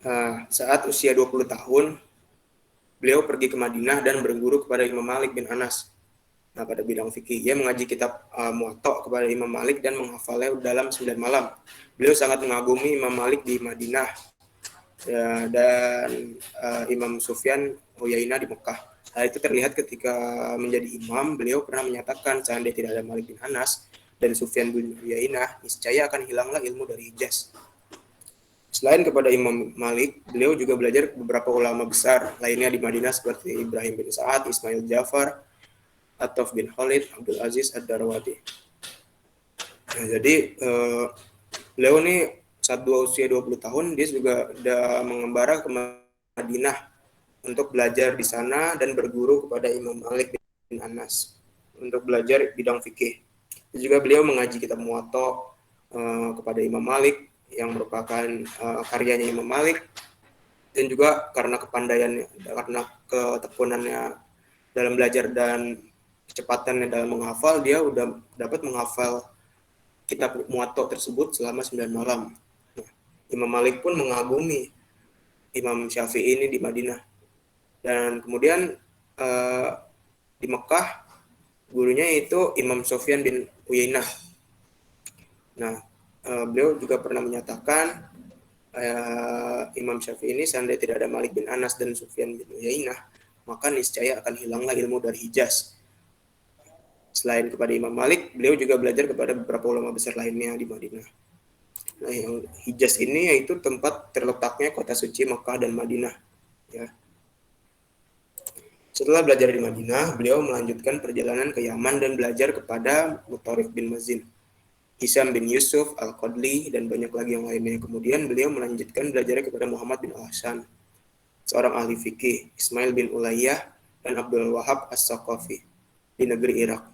Nah, saat usia 20 tahun, beliau pergi ke Madinah dan berguru kepada Imam Malik bin Anas. Nah, pada bidang fikih, ia mengaji kitab Muwatta kepada Imam Malik dan menghafalnya dalam 9 malam. Beliau sangat mengagumi Imam Malik di Madinah. ya, dan Imam Sufyan Uyainah di Mekah. Hal itu terlihat ketika menjadi imam, beliau pernah menyatakan seandainya tidak ada Malik bin Anas dan Sufyan bin Uyainah, niscaya akan hilanglah ilmu dari Hijaz. Selain kepada Imam Malik, beliau juga belajar beberapa ulama besar lainnya di Madinah seperti Ibrahim bin Sa'ad, Ismail Jafar, Ataf bin Khalid, Abdul Aziz Ad-Darwadi. Nah, jadi beliau ini saat usia 20 tahun, dia juga sudah mengembara ke Madinah untuk belajar di sana dan berguru kepada Imam Malik bin Anas untuk belajar bidang fikih. Juga beliau mengaji kitab Muwatta kepada Imam Malik yang merupakan karyanya Imam Malik, dan juga karena kepandaiannya, karena ketekunannya dalam belajar dan kecepatannya dalam menghafal, dia udah dapat menghafal kitab Muwatta tersebut selama 9 malam. Nah, Imam Malik pun mengagumi Imam Syafi'i ini di Madinah. Dan kemudian di Mekah gurunya itu Imam Sufyan bin Uyainah. Nah, beliau juga pernah menyatakan Imam Syafi'i ini seandainya tidak ada Malik bin Anas dan Sufyan bin Uyainah, maka niscaya akan hilanglah ilmu dari Hijaz. Selain kepada Imam Malik, beliau juga belajar kepada beberapa ulama besar lainnya di Madinah. Nah, yang Hijaz ini yaitu tempat terletaknya kota suci Mekah dan Madinah. Ya. Setelah belajar di Madinah, beliau melanjutkan perjalanan ke Yaman dan belajar kepada Mutarrif bin Mazin, Hisam bin Yusuf Al-Qadli, dan banyak lagi yang lainnya. Kemudian beliau melanjutkan belajarnya kepada Muhammad bin Al-Hasan, seorang ahli fikih, Ismail bin Ulayyah, dan Abdul Wahab As-Saqafi di negeri Irak.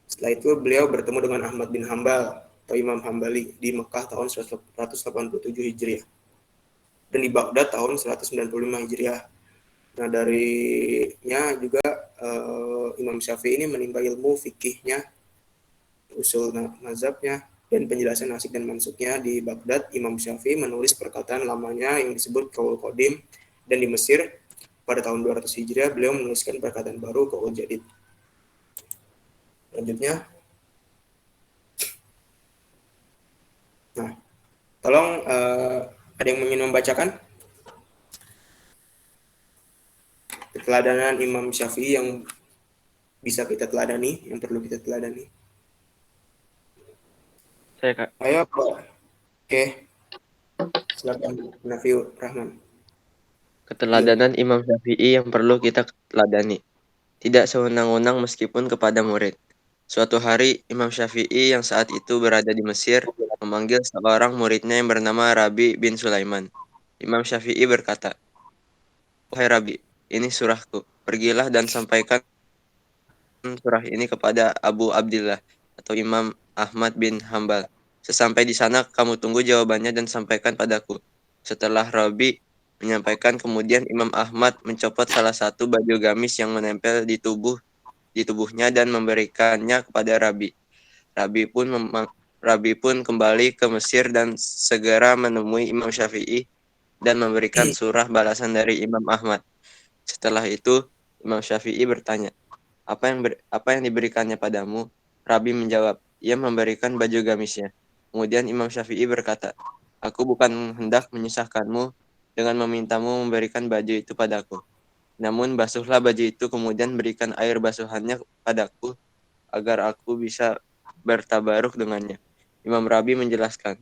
Setelah itu beliau bertemu dengan Ahmad bin Hambal atau Imam Hambali di Mekah tahun 187 Hijriah dan di Baghdad tahun 195 Hijriah. Nah, darinya juga Imam Syafi'i ini menimba ilmu fikihnya, usul mazhabnya, dan penjelasan nasik dan mansuknya. Di Baghdad, Imam Syafi'i menulis perkataan lamanya yang disebut Qaul Qadim, dan di Mesir pada tahun 200 Hijriah beliau menuliskan perkataan baru Qaul Jadid. Selanjutnya, nah, tolong ada yang ingin membacakan keteladanan Imam Syafi'i yang bisa kita teladani, yang perlu kita teladani. Saya, Kak. Ayo, Pak. Oke. Silakan, Nafiur Rahman. Keteladanan Imam Syafi'i yang perlu kita teladani. Tidak sewenang-wenang meskipun kepada murid. Suatu hari, Imam Syafi'i yang saat itu berada di Mesir memanggil seorang muridnya yang bernama Rabi bin Sulaiman. Imam Syafi'i berkata, "Wahai Rabi, ini surahku. Pergilah dan sampaikan surah ini kepada Abu Abdillah atau Imam Ahmad bin Hambal. Sesampai di sana, kamu tunggu jawabannya dan sampaikan padaku." Setelah Rabi menyampaikan, kemudian Imam Ahmad mencopot salah satu baju gamis yang menempel di tubuhnya dan memberikannya kepada Rabi. Rabi pun kembali ke Mesir dan segera menemui Imam Syafi'i dan memberikan surah balasan dari Imam Ahmad. Setelah itu, Imam Syafi'i bertanya, apa yang diberikannya padamu? Rabi menjawab, ia memberikan baju gamisnya. Kemudian Imam Syafi'i berkata, aku bukan hendak menyusahkanmu dengan memintamu memberikan baju itu padaku. Namun basuhlah baju itu, kemudian berikan air basuhannya padaku, agar aku bisa bertabaruk dengannya. Imam Rabi menjelaskan,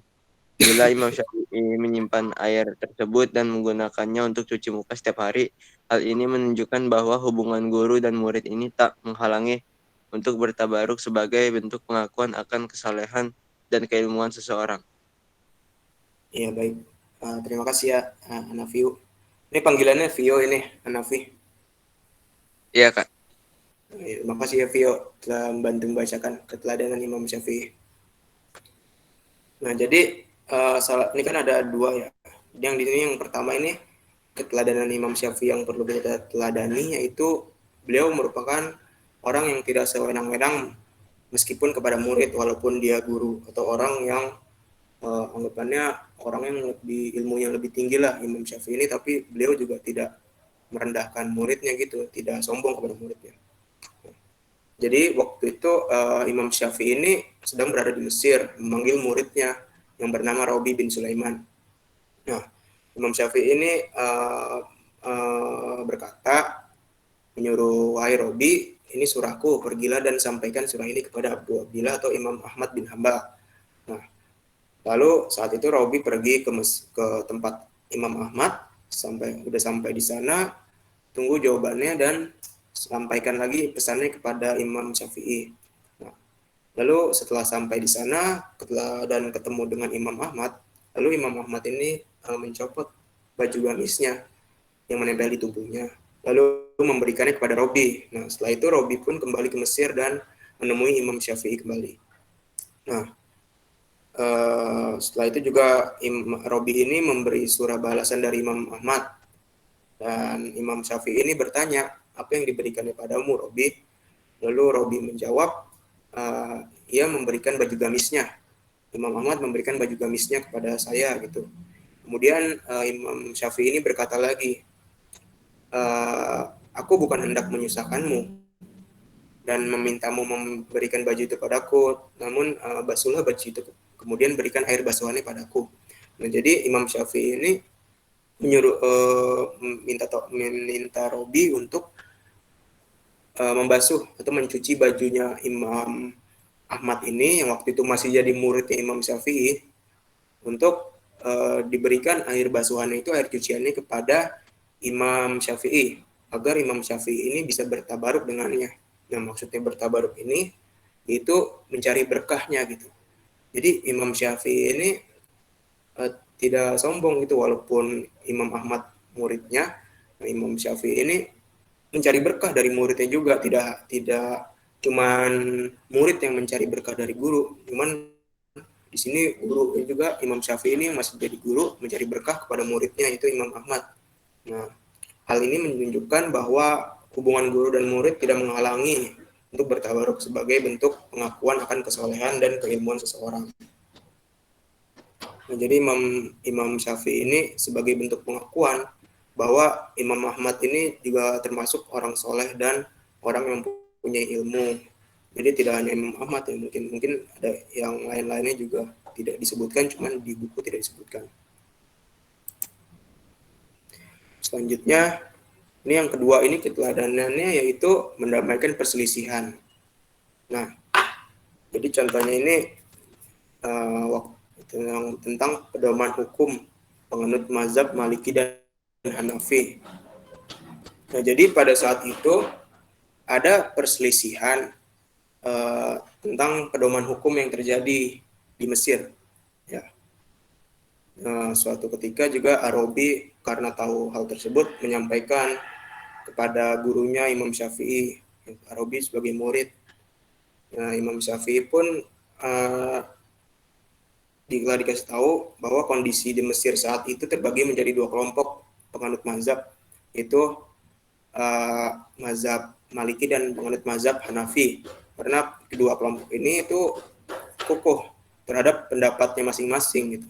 bila Imam Syafi'i menyimpan air tersebut dan menggunakannya untuk cuci muka setiap hari, hal ini menunjukkan bahwa hubungan guru dan murid ini tak menghalangi untuk bertabaruk sebagai bentuk pengakuan akan kesalehan dan keilmuan seseorang. Iya, baik. Terima kasih ya, Anafiu. Ini panggilannya Vio ini, Anafi. Iya, Kak. Terima kasih ya, Vio, telah membantu membacakan keteladanan Imam Syafi'i. Nah, jadi ini kan ada dua ya. Yang di sini yang pertama ini keteladanan Imam Syafi'i yang perlu kita teladani, yaitu beliau merupakan orang yang tidak sewenang-wenang meskipun kepada murid walaupun dia guru, atau orang yang anggapannya orang yang ilmunya lebih tinggi lah Imam Syafi'i ini, tapi beliau juga tidak merendahkan muridnya gitu, tidak sombong kepada muridnya. Jadi waktu itu Imam Syafi'i ini sedang berada di Mesir, memanggil muridnya yang bernama Rabi bin Sulaiman. Nah, Imam Syafi'i ini berkata, menyuruh, wahai Robi, ini surahku, pergilah dan sampaikan surah ini kepada Abu Abdillah atau Imam Ahmad bin Hambal. Nah, lalu saat itu Robi pergi ke tempat Imam Ahmad, udah sampai di sana, tunggu jawabannya dan sampaikan lagi pesannya kepada Imam Syafi'i. Nah, lalu setelah sampai di sana dan ketemu dengan Imam Ahmad, lalu Imam Ahmad ini mencopot baju gamisnya yang menempel di tubuhnya, lalu memberikannya kepada Robi. Nah, setelah itu Robi pun kembali ke Mesir dan menemui Imam Syafi'i kembali. Nah, setelah itu juga Robi ini memberi surah balasan dari Imam Ahmad. Dan Imam Syafi'i ini bertanya, apa yang diberikannya padamu, Robi? Lalu Robi menjawab, ia memberikan baju gamisnya. Imam Ahmad memberikan baju gamisnya kepada saya gitu. Kemudian Imam Syafi'i ini berkata lagi, aku bukan hendak menyusahkanmu dan memintamu memberikan baju itu padaku, namun basuhlah baju itu, kemudian berikan air basuhannya padaku. Nah, jadi Imam Syafi'i ini meminta Robi untuk membasuh atau mencuci bajunya Imam Ahmad ini yang waktu itu masih jadi muridnya Imam Syafi'i, untuk diberikan air basuhannya itu, air cuciannya kepada Imam Syafi'i, agar Imam Syafi'i ini bisa bertabaruk dengannya. Nah, maksudnya bertabaruk ini itu mencari berkahnya gitu. Jadi Imam Syafi'i ini tidak sombong gitu, walaupun Imam Ahmad muridnya. Nah, Imam Syafi'i ini mencari berkah dari muridnya juga, tidak cuman murid yang mencari berkah dari guru, cuman di sini guru juga Imam Syafi'i ini masih jadi guru mencari berkah kepada muridnya, itu Imam Ahmad. Nah, hal ini menunjukkan bahwa hubungan guru dan murid tidak menghalangi untuk bertabaruk sebagai bentuk pengakuan akan kesolehan dan keilmuan seseorang. Nah, jadi Imam Syafi'i ini sebagai bentuk pengakuan bahwa Imam Ahmad ini juga termasuk orang soleh dan orang yang punya ilmu. Jadi tidak hanya Imam Ahmad, ya, mungkin ada yang lain-lainnya juga tidak disebutkan, cuman di buku tidak disebutkan. Selanjutnya, ini yang kedua, ini keteladanannya yaitu mendamaikan perselisihan. Nah, jadi contohnya ini tentang pedoman hukum penganut mazhab Maliki dan Hanafi. Nah, jadi pada saat itu ada perselisihan tentang pedoman hukum yang terjadi di Mesir. Ya. Suatu ketika juga Ar-Rabi karena tahu hal tersebut menyampaikan kepada gurunya Imam Syafi'i, Ar-Rabi sebagai murid. Nah, Imam Syafi'i pun dikasih tahu bahwa kondisi di Mesir saat itu terbagi menjadi dua kelompok penganut mazhab, yaitu mazhab Maliki dan penganut mazhab Hanafi. Karena kedua kelompok ini itu kokoh terhadap pendapatnya masing-masing gitu.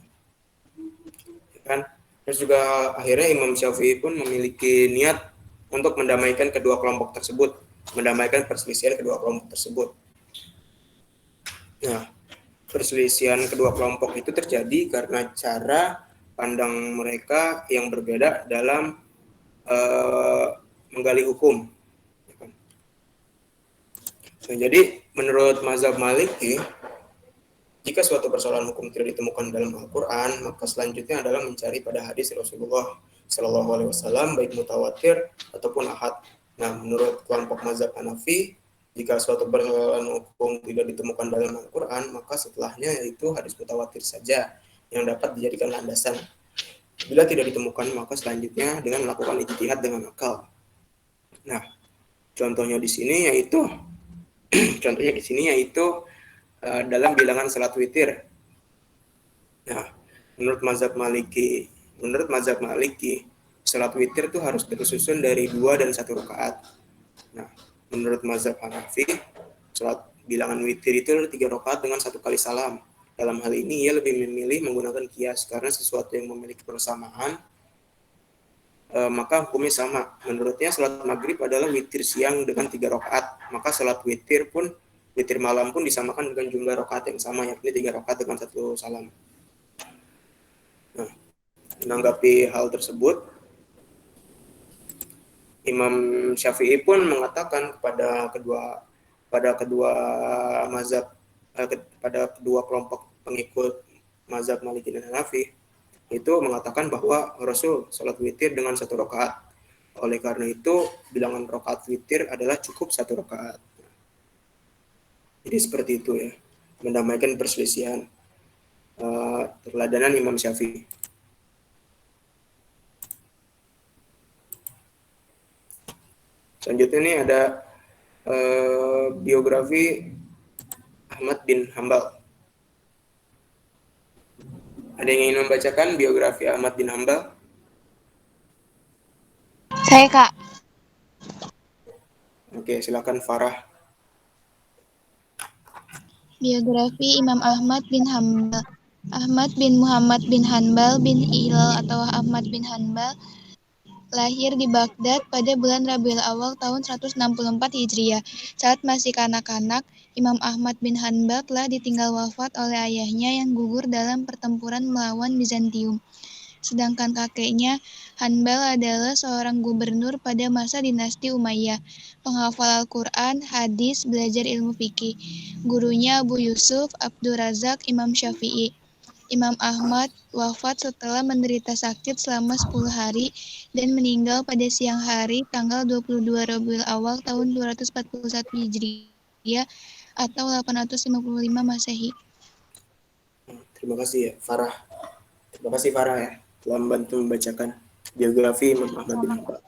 Kan? Terus juga akhirnya Imam Syafi'i pun memiliki niat untuk mendamaikan kedua kelompok tersebut, mendamaikan perselisihan kedua kelompok tersebut. Nah, perselisihan kedua kelompok itu terjadi karena cara pandang mereka yang berbeda dalam menggali hukum. Nah, jadi menurut mazhab Maliki, jika suatu persoalan hukum tidak ditemukan dalam Al-Quran, maka selanjutnya adalah mencari pada hadis Rasulullah Shallallahu Alaihi Wasallam, baik mutawatir ataupun ahad. Nah, menurut kelompok mazhab Hanafi, jika suatu persoalan hukum tidak ditemukan dalam Al-Quran, maka setelahnya yaitu hadis mutawatir saja yang dapat dijadikan landasan. Bila tidak ditemukan, maka selanjutnya dengan melakukan ijtihad dengan akal. Nah, contohnya di sini yaitu dalam bilangan salat witir. Nah, menurut mazhab Maliki, salat witir itu harus tersusun dari 2 dan 1 rakaat. Nah, menurut mazhab Hanafi, salat bilangan witir itu 3 rakaat dengan 1 kali salam. Dalam hal ini ia lebih memilih menggunakan qiyas karena sesuatu yang memiliki persamaan maka hukumnya sama. Menurutnya salat maghrib adalah witir siang dengan 3 rakaat, maka salat witir malam pun disamakan dengan jumlah rakaat yang sama, yakni 3 rakaat dengan 1 salam. Nah, menanggapi hal tersebut, Imam Syafi'i pun mengatakan kepada kedua mazhab, pada kedua kelompok pengikut mazhab Maliki dan Hanafi, itu mengatakan bahwa Rasul sholat witir dengan 1 rakaat. Oleh karena itu, bilangan rakaat witir adalah cukup 1 rakaat. Jadi seperti itu ya, mendamaikan perselisihan teladanan Imam Syafi'i. Selanjutnya ini ada biografi Ahmad bin Hambal. Ada yang ingin membacakan biografi Ahmad bin Hambal? Saya, Kak. Oke, silakan Farah. Biografi Imam Ahmad bin Hambal. Ahmad bin Muhammad bin Hanbal bin Hilal atau Ahmad bin Hanbal lahir di Baghdad pada bulan Rabiul Awal tahun 164 Hijriah. Saat masih kanak-kanak, Imam Ahmad bin Hanbal telah ditinggal wafat oleh ayahnya yang gugur dalam pertempuran melawan Bizantium. Sedangkan kakeknya, Hanbal adalah seorang gubernur pada masa dinasti Umayyah, penghafal Al-Quran, hadis, belajar ilmu fikih. Gurunya Abu Yusuf, Abdur Razak, Imam Syafi'i. Imam Ahmad wafat setelah menderita sakit selama 10 hari dan meninggal pada siang hari tanggal 22 Rabiul Awal tahun 241 Hijriah atau 855 Masehi. Terima kasih ya, Farah. Terima kasih Farah ya, telah membantu membacakan biografi Imam Ahmad bin Hanbal.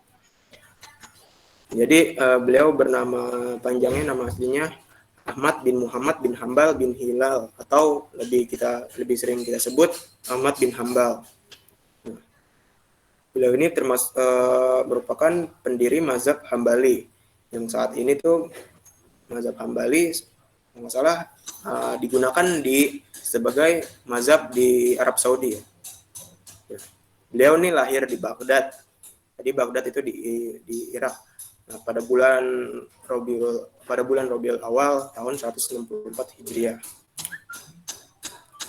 Jadi beliau bernama panjangnya, nama aslinya Ahmad bin Muhammad bin Hambal bin Hilal, atau lebih sering kita sebut Ahmad bin Hambal. Nah, beliau ini merupakan pendiri mazhab Hambali, yang saat ini tuh mazhab Hambali nggak salah digunakan sebagai mazhab di Arab Saudi. Beliau ini lahir di Baghdad. Jadi Baghdad itu di Irak. Nah, pada bulan Rabiul Awal tahun 164 Hijriah.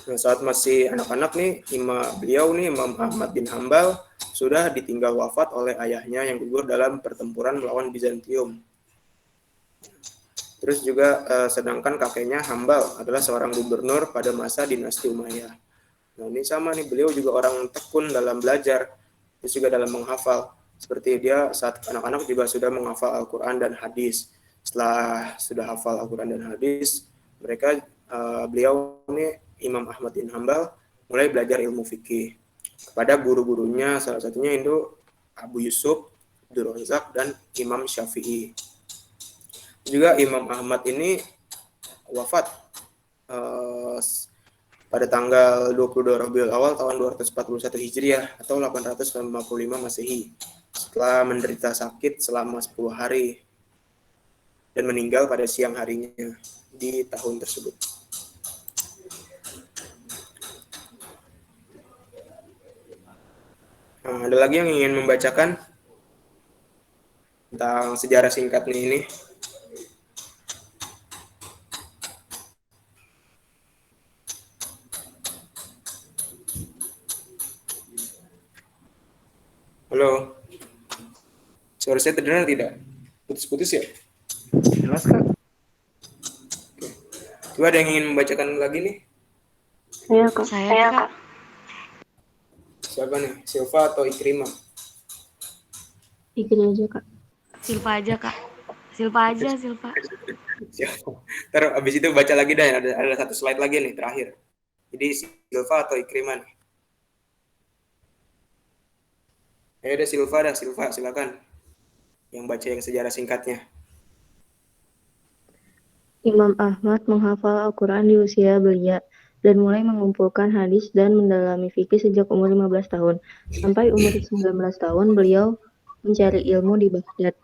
Nah, saat masih anak-anak nih, Imam Ahmad bin Hambal sudah ditinggal wafat oleh ayahnya yang gugur dalam pertempuran melawan Bizantium. Terus juga sedangkan kakeknya Hambal adalah seorang gubernur pada masa dinasti Umayyah. Nah, ini sama nih, beliau juga orang tekun dalam belajar, terus juga dalam menghafal. Seperti dia saat anak-anak juga sudah menghafal Al-Quran dan hadis. Setelah sudah hafal Al-Quran dan hadis, beliau ini Imam Ahmad bin Hambal mulai belajar ilmu fikih kepada guru-gurunya, salah satunya itu Abu Yusuf, Abdur Razak, dan Imam Syafi'i. Juga Imam Ahmad ini wafat pada tanggal 22 Rabiul Awal tahun 241 Hijriah atau 855 Masehi, setelah menderita sakit selama 10 hari dan meninggal pada siang harinya di tahun tersebut. Nah, ada lagi yang ingin membacakan tentang sejarah singkatnya ini? Halo, suara saya terdengar tidak? Putus-putus ya? Jelas, Kak? Oke. Coba ada yang ingin membacakan lagi nih? Saya, Kak. Kak. Siapa nih? Silva atau Ikrimah? Ikut aja, Kak. Silva aja, Kak. Silva. Ntar abis itu baca lagi dah, ada satu slide lagi nih terakhir. Jadi Silva atau Ikrimah nih? Ada Silva, silakan. Yang baca yang sejarah singkatnya. Imam Ahmad menghafal Al-Quran di usia belia dan mulai mengumpulkan hadis dan mendalami fikih sejak umur 15 tahun. Sampai umur 19 tahun, beliau mencari ilmu di Baghdad.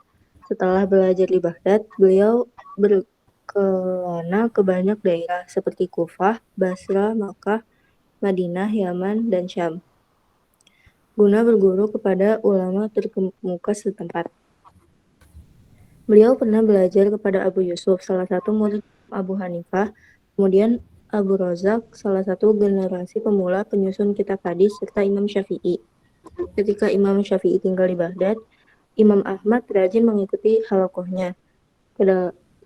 Setelah belajar di Baghdad, beliau berkelana ke banyak daerah seperti Kufah, Basra, Makkah, Madinah, Yaman, dan Syam, guna berguru kepada ulama terkemuka setempat. Beliau pernah belajar kepada Abu Yusuf, salah satu murid Abu Hanifah, kemudian Abu Razak, salah satu generasi pemula penyusun kitab hadis, serta Imam Syafi'i. Ketika Imam Syafi'i tinggal di Baghdad, Imam Ahmad rajin mengikuti halakohnya.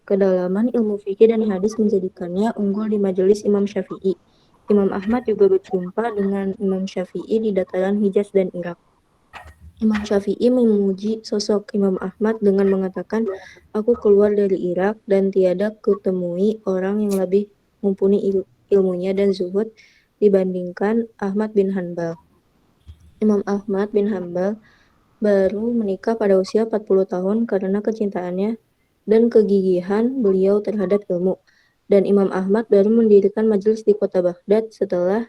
Kedalaman ilmu fikih dan hadis menjadikannya unggul di majelis Imam Syafi'i. Imam Ahmad juga berjumpa dengan Imam Syafi'i di dataran Hijaz dan Irak. Imam Syafi'i memuji sosok Imam Ahmad dengan mengatakan, "Aku keluar dari Irak dan tiada kutemui orang yang lebih mumpuni ilmunya dan zuhud dibandingkan Ahmad bin Hanbal." Imam Ahmad bin Hanbal baru menikah pada usia 40 tahun karena kecintaannya dan kegigihan beliau terhadap ilmu. Dan Imam Ahmad baru mendirikan majelis di kota Baghdad setelah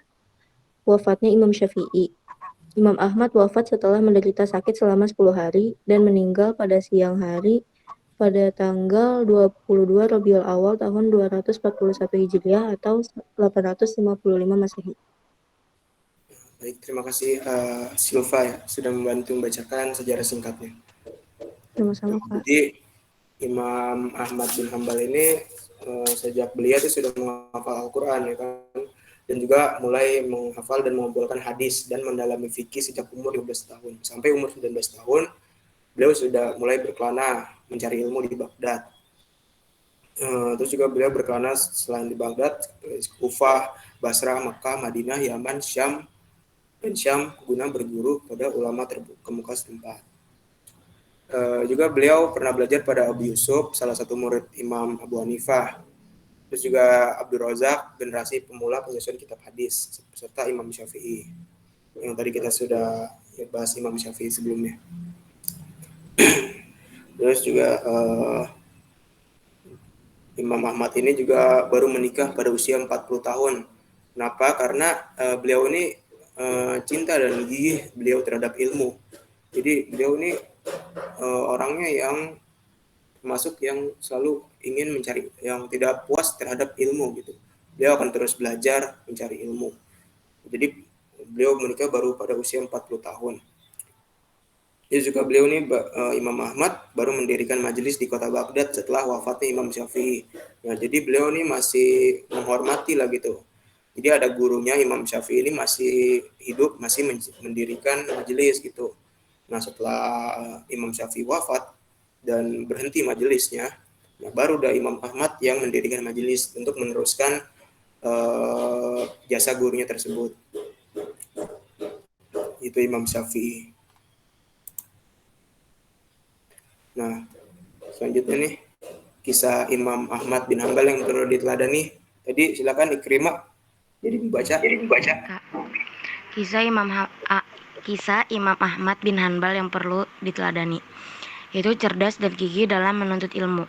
wafatnya Imam Syafi'i. Imam Ahmad wafat setelah menderita sakit selama 10 hari dan meninggal pada siang hari pada tanggal 22 Rabiul Awal tahun 241 Hijriah atau 855 Masehi. Baik, terima kasih Silva ya, sudah membantu membacakan sejarah singkatnya. Sama-sama, Pak. Jadi Imam Ahmad bin Hanbal ini sejak belia itu sudah menghafal Al-Quran ya kan, dan juga mulai menghafal dan mengumpulkan hadis dan mendalami fikih sejak umur 12 tahun. Sampai umur 19 tahun, beliau sudah mulai berkelana mencari ilmu di Baghdad. Terus juga beliau berkelana selain di Baghdad, Kufah, Basrah, Makkah, Madinah, Yaman, Syam, dan Syam guna berguru pada ulama terkemuka setempat. Juga beliau pernah belajar pada Abu Yusuf, salah satu murid Imam Abu Hanifah. Terus juga Abdul Razak, generasi pemula penyusun kitab hadis, serta Imam Syafi'i. Yang tadi kita sudah bahas Imam Syafi'i sebelumnya. Terus juga Imam Ahmad ini juga baru menikah pada usia 40 tahun. Kenapa? Karena beliau ini cinta dan gigih beliau terhadap ilmu. Jadi beliau ini orangnya yang termasuk yang selalu ingin mencari, yang tidak puas terhadap ilmu gitu. Beliau akan terus belajar mencari ilmu. Jadi beliau menikah baru pada usia 40 tahun. Jadi juga beliau ini Imam Ahmad baru mendirikan majelis di kota Baghdad setelah wafatnya Imam Syafi'i. Nah, jadi beliau ini masih menghormati lah gitu. Jadi ada gurunya Imam Syafi'i ini masih hidup, masih mendirikan majelis gitu. Nah, setelah Imam Syafi'i wafat dan berhenti majelisnya, nah baru ada Imam Ahmad yang mendirikan majelis untuk meneruskan jasa gurunya tersebut. Itu Imam Syafi'i. Nah, selanjutnya nih kisah Imam Ahmad bin Hanbal yang perlu diteladani. Tadi silakan Ikrimah jadi membaca. Kisah Imam Ahmad bin Hanbal yang perlu diteladani, yaitu cerdas dan gigih dalam menuntut ilmu.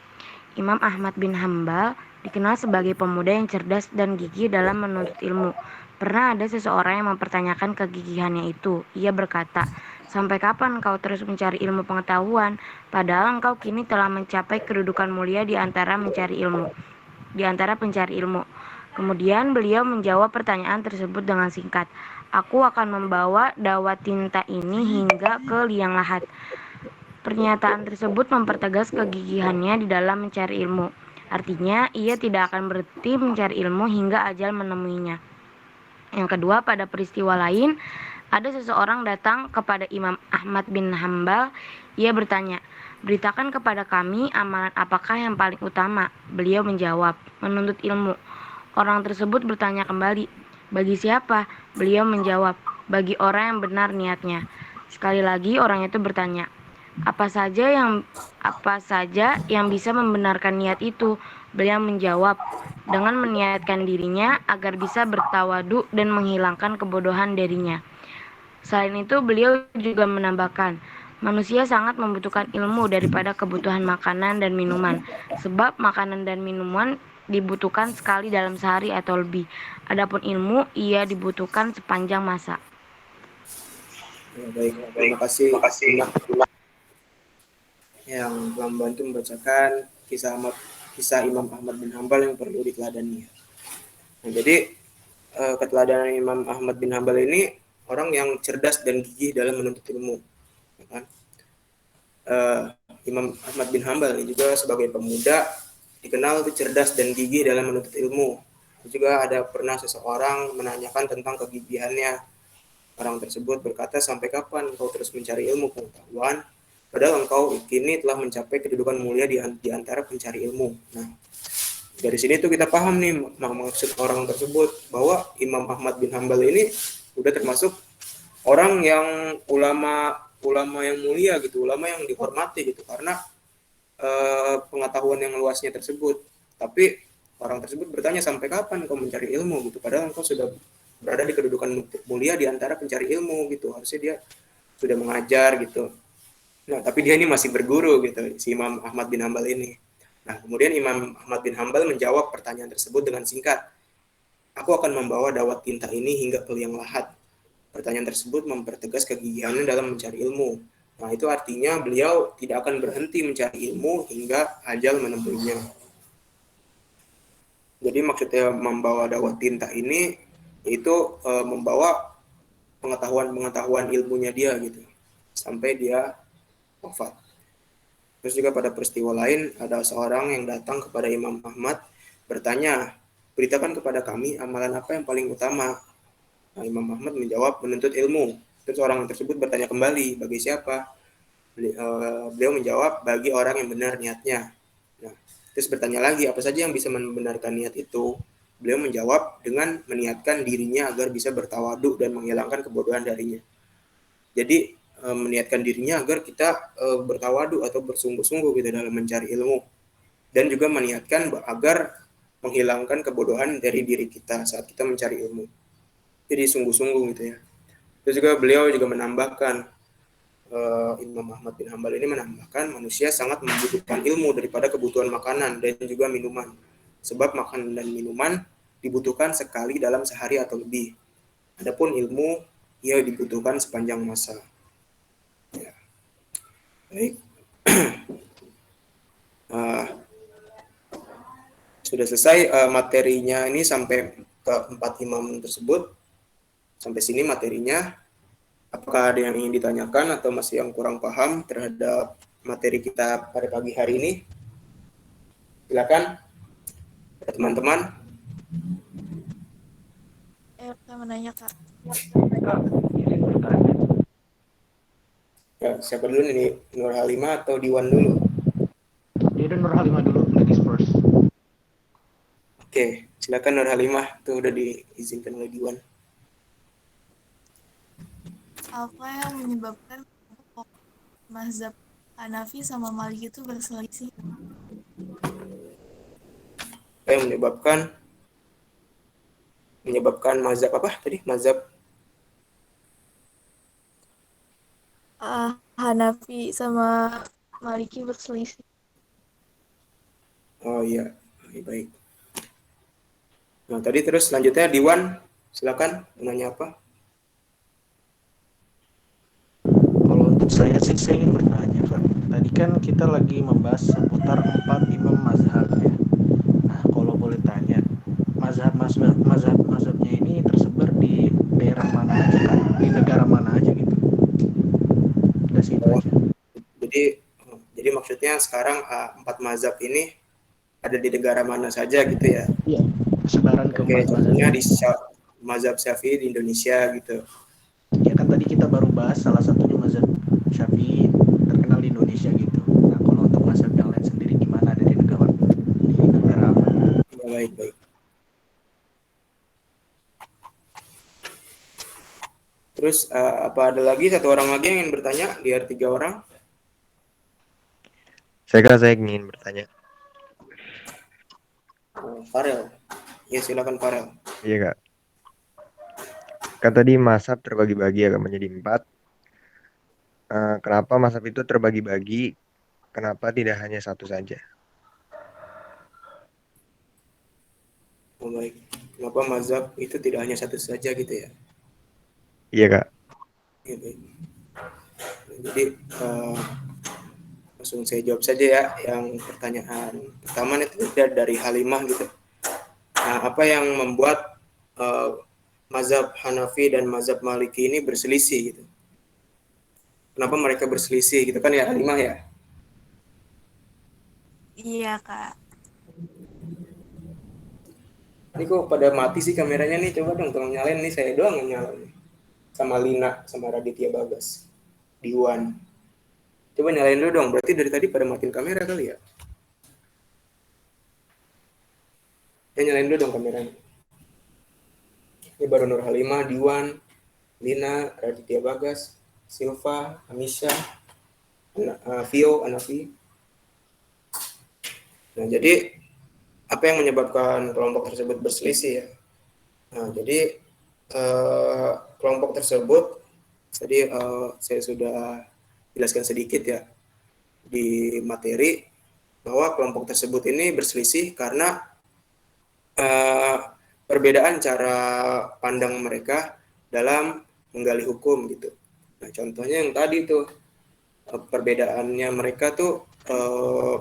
Imam Ahmad bin Hanbal dikenal sebagai pemuda yang cerdas dan gigih dalam menuntut ilmu. Pernah ada seseorang yang mempertanyakan kegigihannya itu. Ia berkata, "Sampai kapan kau terus mencari ilmu pengetahuan, padahal engkau kini telah mencapai kedudukan mulia di antara pencari ilmu." Kemudian beliau menjawab pertanyaan tersebut dengan singkat, "Aku akan membawa dawa tinta ini hingga ke liang lahat." Pernyataan tersebut mempertegas kegigihannya di dalam mencari ilmu. Artinya, ia tidak akan berhenti mencari ilmu hingga ajal menemuinya. Yang kedua, pada peristiwa lain, ada seseorang datang kepada Imam Ahmad bin Hanbal. Ia bertanya, "Beritakan kepada kami amalan apakah yang paling utama?" Beliau menjawab, "Menuntut ilmu." Orang tersebut bertanya kembali, "Bagi siapa?" Beliau menjawab, "Bagi orang yang benar niatnya." Sekali lagi orang itu bertanya, apa saja yang bisa membenarkan niat itu?" Beliau menjawab, "Dengan meniatkan dirinya agar bisa bertawadu dan menghilangkan kebodohan darinya." Selain itu beliau juga menambahkan, manusia sangat membutuhkan ilmu daripada kebutuhan makanan dan minuman, sebab makanan dan minuman dibutuhkan sekali dalam sehari atau lebih. Adapun ilmu, ia dibutuhkan sepanjang masa. Baik, terima kasih yang telah membantu membacakan kisah Imam Ahmad bin Hanbal yang perlu diteladani. Nah, jadi keteladanan Imam Ahmad bin Hanbal ini orang yang cerdas dan gigih dalam menuntut ilmu. Ya kan? Imam Ahmad bin Hanbal ini juga sebagai pemuda dikenal cerdas dan gigih dalam menuntut ilmu. Juga ada pernah seseorang menanyakan tentang kegigihannya. Orang tersebut berkata, sampai kapan engkau terus mencari ilmu pengetahuan, padahal engkau kini telah mencapai kedudukan mulia di antara pencari ilmu. Nah, dari sini tuh kita paham nih maksud orang tersebut, bahwa Imam Ahmad bin Hambal ini udah termasuk orang yang ulama yang mulia gitu, ulama yang dihormati gitu, karena pengetahuan yang luasnya tersebut. Tapi orang tersebut bertanya, sampai kapan kau mencari ilmu gitu, padahal engkau sudah berada di kedudukan mulia di antara pencari ilmu gitu, harusnya dia sudah mengajar gitu. Nah, tapi dia ini masih berguru gitu, si Imam Ahmad bin Hambal ini. Nah, kemudian Imam Ahmad bin Hambal menjawab pertanyaan tersebut dengan singkat, aku akan membawa dawat tinta ini hingga ke liang lahat. Pertanyaan tersebut mempertegas kegigihannya dalam mencari ilmu. Nah, itu artinya beliau tidak akan berhenti mencari ilmu hingga ajal menemuinya. Jadi maksudnya membawa dawat tinta ini itu membawa pengetahuan ilmunya dia gitu sampai dia wafat. Terus juga pada peristiwa lain ada seorang yang datang kepada Imam Ahmad bertanya, beritakan kepada kami amalan apa yang paling utama. Nah, Imam Ahmad menjawab, menuntut ilmu. Terus orang tersebut bertanya kembali, bagi siapa? Beliau menjawab, bagi orang yang benar niatnya. Nah, terus bertanya lagi, apa saja yang bisa membenarkan niat itu? Beliau menjawab dengan meniatkan dirinya agar bisa bertawadu dan menghilangkan kebodohan darinya. Jadi meniatkan dirinya agar kita bertawadu atau bersungguh-sungguh gitu dalam mencari ilmu, dan juga meniatkan agar menghilangkan kebodohan dari diri kita saat kita mencari ilmu. Jadi sungguh-sungguh gitu ya. Terus juga beliau juga menambahkan, Imam Ahmad bin Hambal ini menambahkan, manusia sangat membutuhkan ilmu daripada kebutuhan makanan dan juga minuman. Sebab makanan dan minuman dibutuhkan sekali dalam sehari atau lebih. Adapun ilmu, ia dibutuhkan sepanjang masa. Ya. Baik. Sudah selesai materinya ini sampai ke 4 imam tersebut. Sampai sini materinya. Apakah ada yang ingin ditanyakan atau masih yang kurang paham terhadap materi kita pada pagi hari ini? Silakan, teman-teman. Saya menanya, Kak. Ya, siapa dulu nih? Nur Halimah atau Diwan dulu? Jadi Nur Halimah dulu, ladies first. Oke, silakan Nur Halimah. Itu udah diizinkan oleh Diwan. Apa yang menyebabkan mazhab Hanafi sama Malik itu berselisih? Apa yang menyebabkan mazhab apa tadi? Mazhab Hanafi sama Maliki berselisih. Oh iya, baik. Nah, tadi terus selanjutnya Diwan, silakan menanya apa? Kalau untuk saya sih, saya ingin bertanya, Pak. Tadi kan kita lagi membahas seputar 4 imam mazhab ya. Nah, kalau boleh tanya, mazhabnya ini tersebar di daerah mana aja, Kak? Di negara mana aja gitu? Udah sih itu aja. Jadi maksudnya sekarang 4 mazhab ini ada di negara mana saja gitu ya? Iya, persebaran ke Oke, mazhab. contohnya di mazhab Syafi'i di Indonesia gitu. Ya kan tadi kita baru bahas salah satunya mazhab Syafi'i terkenal di Indonesia gitu. Nah, kalau untuk mazhab yang lain sendiri gimana, ada di negara apa? Ya, baik. Terus apa ada lagi satu orang lagi yang ingin bertanya? Biar 3 orang. Saya ingin bertanya. Farel. Ya, silakan Farel. Iya, Kak. Kan tadi mazhab terbagi-bagi agama jadi 4. Kenapa mazhab itu terbagi-bagi? Kenapa tidak hanya satu saja? Oh, baik. Kenapa mazhab itu tidak hanya satu saja gitu ya? Iya, Kak. Ya, baik. Jadi langsung saya jawab saja ya. Yang pertanyaan pertama itu dari Halimah gitu. Nah, apa yang membuat mazhab Hanafi dan mazhab Maliki ini berselisih gitu? Kenapa mereka berselisih gitu kan ya, Halimah ya? Iya, Kak. Ini kok pada mati sih kameranya nih, coba dong tolong nyalain nih, saya doang yang nyalain. sama Lina sama Raditya Bagas. Diwan. Coba nyalain dulu dong. Berarti dari tadi pada matiin kamera kali ya? Ya nyalain dulu dong kameranya. Ini baru Nur Halimah, Diwan, Lina, Raditya Bagas, Silva, Amisha, Vio, Anafi. Nah, jadi apa yang menyebabkan kelompok tersebut berselisih ya? Nah, jadi kelompok tersebut tadi saya sudah jelaskan sedikit ya di materi bahwa kelompok tersebut ini berselisih karena perbedaan cara pandang mereka dalam menggali hukum gitu. Nah, contohnya yang tadi tuh perbedaannya mereka tuh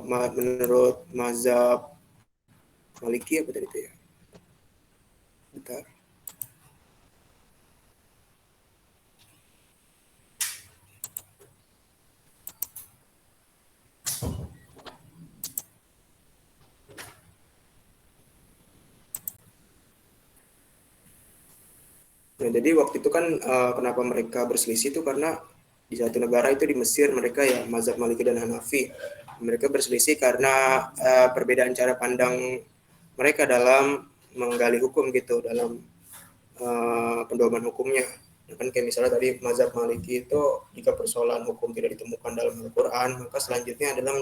menurut mazhab Maliki apa tadi itu ya? Bentar. Nah, jadi waktu itu kan kenapa mereka berselisih itu karena di satu negara itu di Mesir mereka ya mazhab Maliki dan Hanafi. Mereka berselisih karena perbedaan cara pandang mereka dalam menggali hukum gitu, dalam pendoman hukumnya. Nah, kan kayak misalnya tadi mazhab Maliki itu jika persoalan hukum tidak ditemukan dalam Al-Quran, maka selanjutnya adalah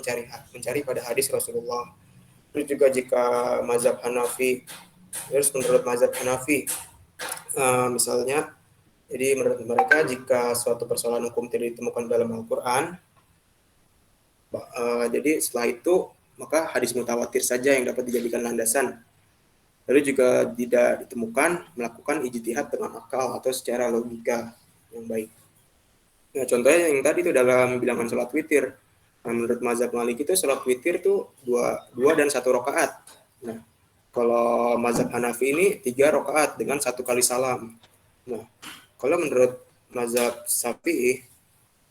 mencari pada hadis Rasulullah. Terus juga jika mazhab Hanafi, terus menurut mazhab Hanafi, misalnya, jadi menurut mereka jika suatu persoalan hukum tidak ditemukan dalam Al-Quran, jadi setelah itu maka hadis mutawatir saja yang dapat dijadikan landasan. Lalu juga tidak ditemukan melakukan ijtihad dengan akal atau secara logika yang baik. Nah, contohnya yang tadi itu dalam bilangan sholat witir. Nah, menurut mazhab Malik itu sholat witir itu dua dan 1 rakaat. Nah, kalau mazhab Hanafi ini 3 rakaat dengan 1 kali salam. Nah, kalau menurut mazhab Syafi'i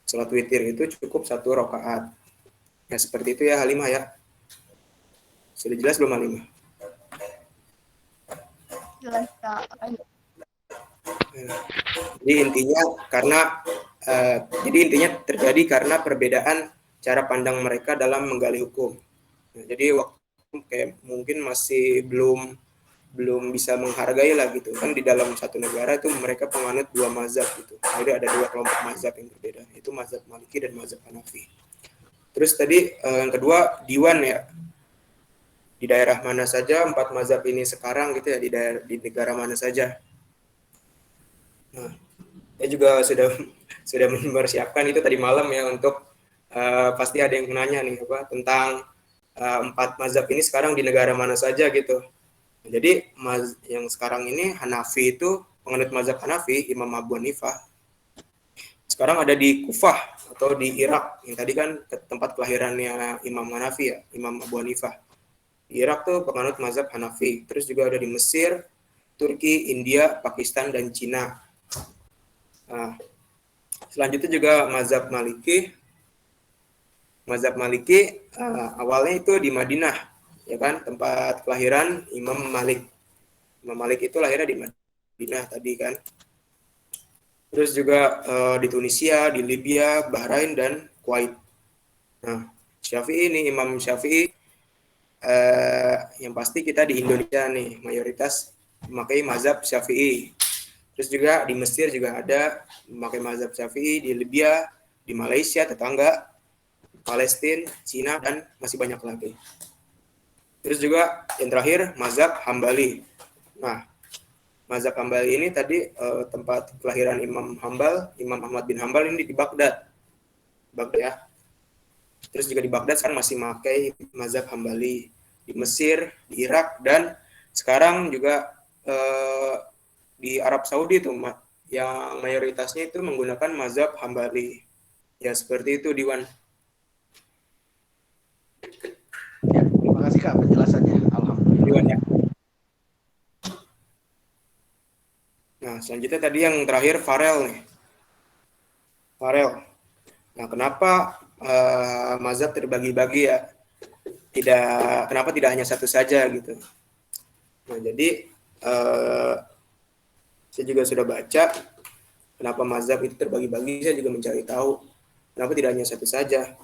sholat witir itu cukup 1 rakaat. Ya seperti itu ya Halimah ya. Sudah jelas belum Halimah? Jelas, Kak. Jadi intinya terjadi karena perbedaan cara pandang mereka dalam menggali hukum. Nah, jadi waktu kayak mungkin masih belum bisa menghargai lah gitu kan, di dalam satu negara itu mereka penganut 2 mazhab gitu. Jadi ada 2 kelompok mazhab yang berbeda, itu mazhab Maliki dan mazhab Hanafi. Terus tadi yang kedua Diwan ya. Di daerah mana saja 4 mazhab ini sekarang gitu ya, di negara mana saja. Nah, saya juga sudah mempersiapkan itu tadi malam ya untuk pasti ada yang nanya nih apa tentang 4 mazhab ini sekarang di negara mana saja gitu. Jadi yang sekarang ini Hanafi itu penganut mazhab Hanafi, Imam Abu Hanifah. Sekarang ada di Kufah atau di Irak. Yang tadi kan tempat kelahirannya Imam Hanafi ya, Imam Abu Hanifah. Irak tuh penganut mazhab Hanafi. Terus juga ada di Mesir, Turki, India, Pakistan, dan Cina. Nah, selanjutnya juga mazhab Maliki. Mazhab Maliki awalnya itu di Madinah, ya kan, tempat kelahiran Imam Malik. Imam Malik itu lahirnya di Madinah tadi kan. Terus juga di Tunisia, di Libya, Bahrain, dan Kuwait. Nah, Syafi'i ini, Imam Syafi'i, yang pasti kita di Indonesia nih mayoritas memakai mazhab Syafi'i. Terus juga di Mesir juga ada memakai mazhab Syafi'i, di Libya, di Malaysia tetangga, Palestina, Cina, dan masih banyak lagi. Terus juga yang terakhir mazhab Hambali. Nah, mazhab Hambali ini tadi tempat kelahiran Imam Ahmad bin Hambal ini di Baghdad ya. Terus juga di Baghdad sekarang masih memakai mazhab Hambali, di Mesir, di Irak, dan sekarang juga di Arab Saudi itu yang mayoritasnya itu menggunakan mazhab Hambali. Ya seperti itu Diwan. Ya, terima kasih Kak penjelasannya. Alhamdulillah. Diwan ya. Nah, selanjutnya tadi yang terakhir Farel nih. Farel. Nah, kenapa mazhab terbagi-bagi ya? Kenapa tidak hanya satu saja gitu? Nah, jadi saya juga sudah baca kenapa mazhab itu terbagi-bagi, saya juga mencari tahu kenapa tidak hanya satu saja.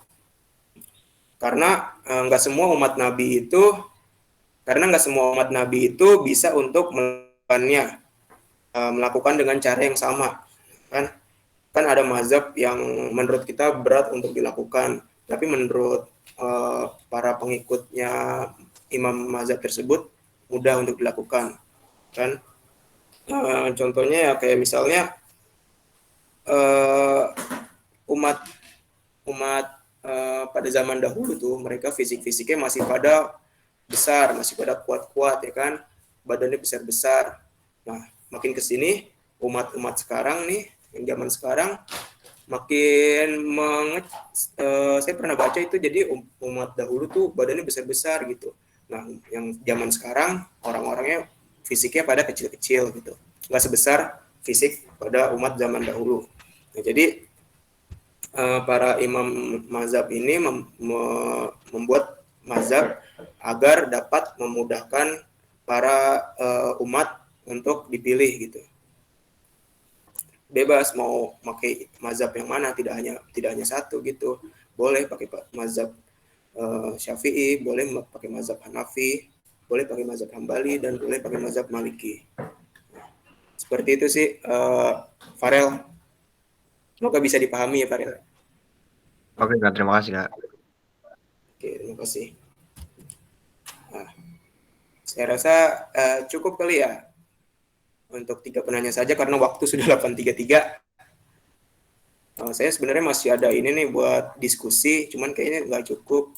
Karena nggak semua umat Nabi itu bisa untuk melakukan dengan cara yang sama, kan ada mazhab yang menurut kita berat untuk dilakukan, tapi menurut para pengikutnya imam mazhab tersebut mudah untuk dilakukan, kan. Contohnya ya kayak misalnya umat pada zaman dahulu tuh mereka fisiknya masih pada besar, masih pada kuat-kuat, ya kan, badannya besar-besar. Nah, makin kesini umat sekarang nih, yang zaman sekarang makin saya pernah baca itu, jadi umat dahulu tuh badannya besar-besar gitu. Nah, yang zaman sekarang orang-orangnya fisiknya pada kecil-kecil gitu, nggak sebesar fisik pada umat zaman dahulu. Nah, jadi para imam mazhab ini membuat mazhab agar dapat memudahkan para umat untuk dipilih gitu. Bebas mau pakai mazhab yang mana, tidak hanya satu gitu. Boleh pakai mazhab Syafi'i, boleh pakai mazhab Hanafi, boleh pakai mazhab Hambali, dan boleh pakai mazhab Maliki. Seperti itu sih, Farel. Semoga bisa dipahami ya, Farel. Oke, Kak, terima kasih, Kak. Oke, terima kasih. Nah, saya rasa cukup kali ya untuk 3 penanya saja karena waktu sudah 8.33. Saya sebenarnya masih ada ini nih buat diskusi, cuman kayaknya nggak cukup.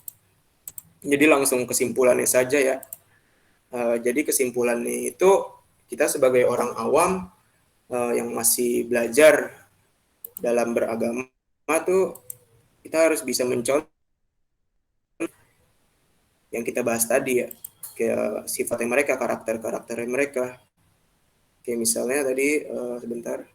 Jadi langsung kesimpulannya saja ya. Jadi kesimpulannya itu, kita sebagai orang awam yang masih belajar dalam beragama tuh, kita harus bisa mencontoh yang kita bahas tadi ya, kayak sifatnya mereka, karakternya mereka. Kayak misalnya tadi, sebentar.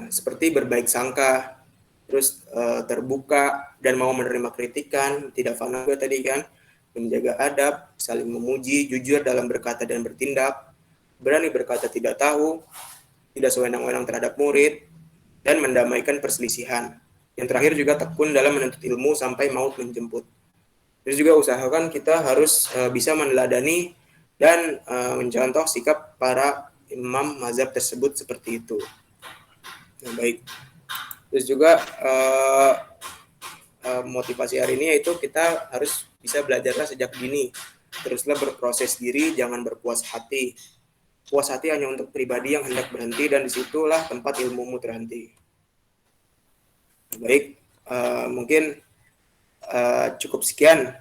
Seperti berbaik sangka, terus terbuka dan mau menerima kritikan, tidak fana tadi kan, menjaga adab, saling memuji, jujur dalam berkata dan bertindak, berani berkata tidak tahu, tidak sewenang-wenang terhadap murid, dan mendamaikan perselisihan. Yang terakhir juga tekun dalam menuntut ilmu sampai maut menjemput. Terus juga usahakan kita harus bisa meneladani dan mencontoh sikap para imam mazhab tersebut seperti itu. Nah, baik. Terus juga motivasi hari ini yaitu kita harus bisa belajarlah sejak dini. Teruslah berproses diri, jangan berpuas hati. Puas hati hanya untuk pribadi yang hendak berhenti, dan disitulah tempat ilmumu terhenti. Baik, mungkin cukup sekian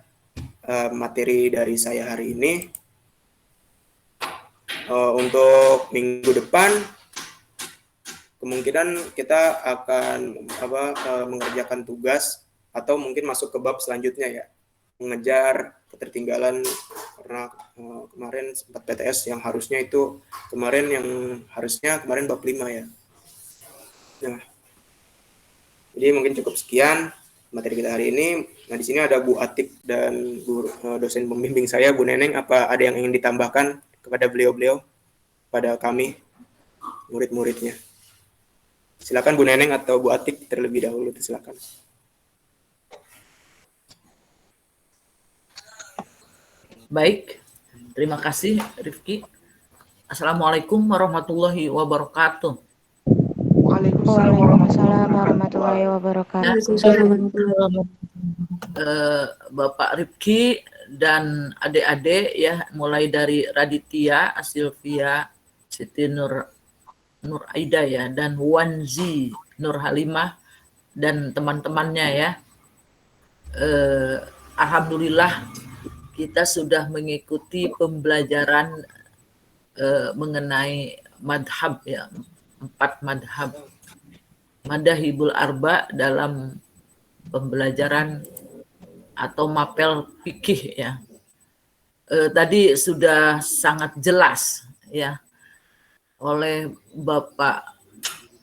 materi dari saya hari ini. Untuk minggu depan kemungkinan kita akan mengerjakan tugas atau mungkin masuk ke bab selanjutnya ya, mengejar ketertinggalan karena kemarin sempat PTS yang harusnya itu kemarin bab 5 ya. Nah, jadi mungkin cukup sekian materi kita hari ini. Nah, di sini ada Bu Atik dan dosen pembimbing saya, Bu Neneng. Apa ada yang ingin ditambahkan kepada beliau-beliau, pada kami, murid-muridnya? Silakan Bu Neneng atau Bu Atik terlebih dahulu, silakan. Baik, terima kasih Rifki. Assalamualaikum warahmatullahi wabarakatuh. Waalaikumsalam warahmatullahi wabarakatuh. Bapak Rifki dan adik-adik ya, mulai dari Raditya, Sylvia, Siti Nur Aida ya, dan Wanzi Nur Halimah dan teman-temannya ya. Alhamdulillah kita sudah mengikuti pembelajaran mengenai madhab ya, 4 madhab, madahibul arba dalam pembelajaran atau mapel fikih ya. Tadi sudah sangat jelas ya oleh Bapak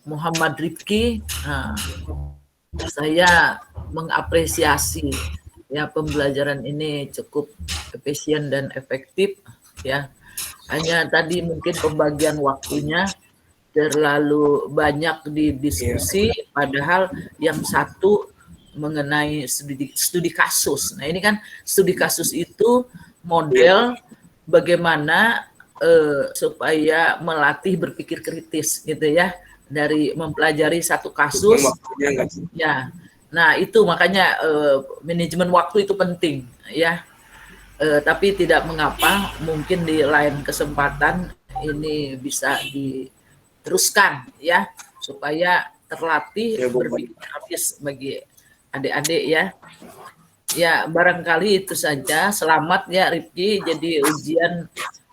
Muhammad Rifki. Saya mengapresiasi ya, pembelajaran ini cukup efisien dan efektif ya. Hanya tadi mungkin pembagian waktunya terlalu banyak di diskusi, padahal yang satu mengenai studi kasus. Nah ini kan studi kasus itu model bagaimana supaya melatih berpikir kritis gitu ya, dari mempelajari satu kasus. Ya, nah itu makanya manajemen waktu itu penting ya. Tapi tidak mengapa, mungkin di lain kesempatan ini bisa diteruskan ya, supaya terlatih berpikir kritis bagi adik-adik ya. Ya barangkali itu saja. Selamat ya Rifki, jadi ujian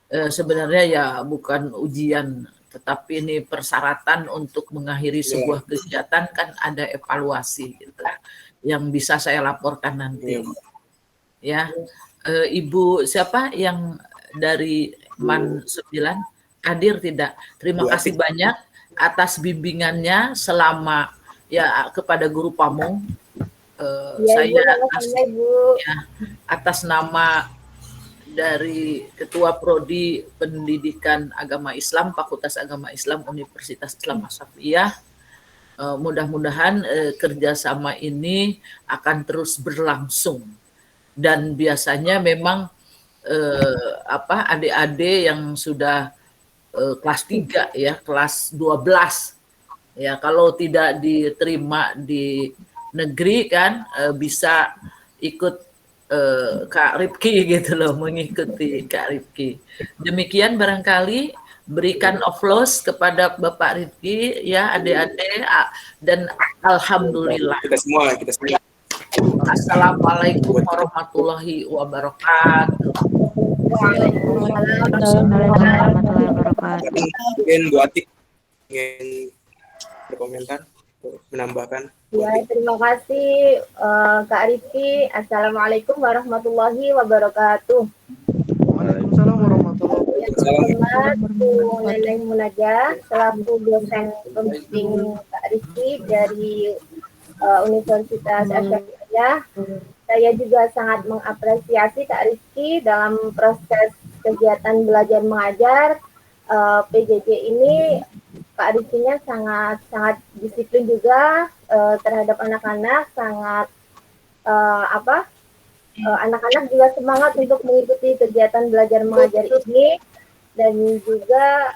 sebenarnya ya bukan ujian, tetapi ini persyaratan untuk mengakhiri sebuah kegiatan, kan ada evaluasi gitu, yang bisa saya laporkan nanti. Ya, Ibu siapa yang dari MAN 9 hadir tidak? Terima kasih banyak atas bimbingannya selama ya kepada Guru Pamung. Saya atas nama dari Ketua Prodi Pendidikan Agama Islam Fakultas Agama Islam Universitas Islam Asy-Syafi'iyah, mudah-mudahan kerjasama ini akan terus berlangsung. Dan biasanya memang adik-adik yang sudah kelas 3 ya, kelas 12 ya, kalau tidak diterima di negeri kan bisa ikut Kak Rifki gitu loh, mengikuti Kak Rifki. Demikian barangkali, berikan applause kepada Bapak Rifki ya adik-adik, dan alhamdulillah. Kita semua. Assalamualaikum warahmatullahi wabarakatuh. Waalaikumsalam warahmatullahi wabarakatuh. Mungkin Bu Atik ingin berkomentar, menambahkan. Ya, terima kasih Kak Rifki. Assalamualaikum warahmatullahi wabarakatuh. Waalaikumsalam warahmatullahi wabarakatuh. Neneng Munajah selaku dosen pembimbing Kak Rifki dari Universitas Asy-Syafi'iyah. Saya juga sangat mengapresiasi Kak Rifki dalam proses kegiatan belajar mengajar PJJ ini. Kak Rifkinya sangat disiplin juga terhadap anak-anak, sangat anak-anak juga semangat untuk mengikuti kegiatan belajar mengajar ini, dan juga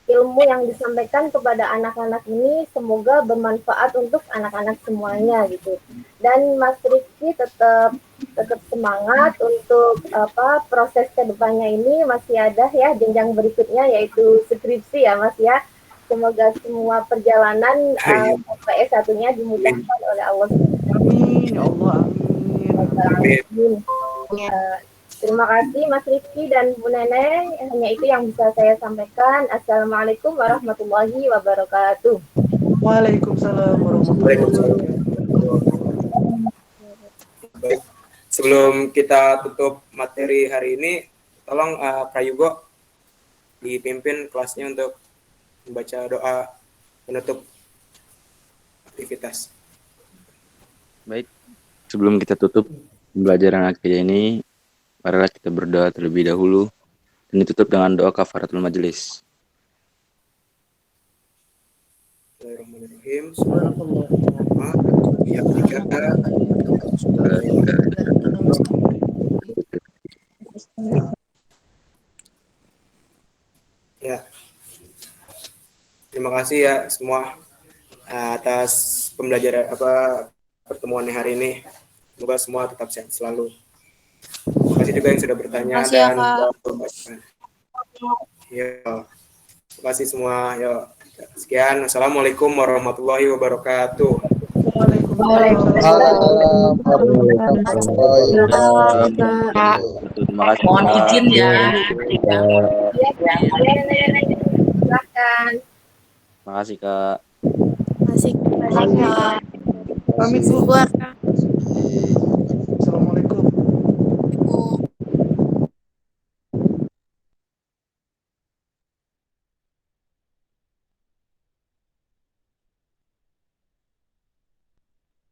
ilmu yang disampaikan kepada anak-anak ini semoga bermanfaat untuk anak-anak semuanya gitu. Dan Mas Rifki tetap semangat untuk proses kedepannya ini, masih ada ya jenjang berikutnya yaitu skripsi ya Mas ya. Semoga semua perjalanan sampai S1-nya dimudahkan oleh Allah. Amin ya Allah, amin. Terima kasih Mas Rifki dan Bu Neneng. Hanya itu yang bisa saya sampaikan. Assalamualaikum warahmatullahi wabarakatuh. Waalaikumsalam warahmatullahi wabarakatuh. Baik. Sebelum kita tutup materi hari ini, tolong Kak Yugo dipimpin kelasnya untuk membaca doa penutup aktivitas. Baik, sebelum kita tutup pembelajaran aktivitas ini, marilah kita berdoa terlebih dahulu dan ditutup dengan doa kafaratul majelis. Bismillahirrahmanirrahim. Ya, terima kasih ya semua atas pembelajaran pertemuan hari ini. Semoga semua tetap sehat selalu. Terima kasih juga yang sudah bertanya dan membacakan. Ya, terima kasih semua. Ya, sekian. Assalamualaikum warahmatullahi wabarakatuh. Mohon izin ya. Silakan. Terima kasih Kak. Terima kasih Kak. Pamit keluar Kak.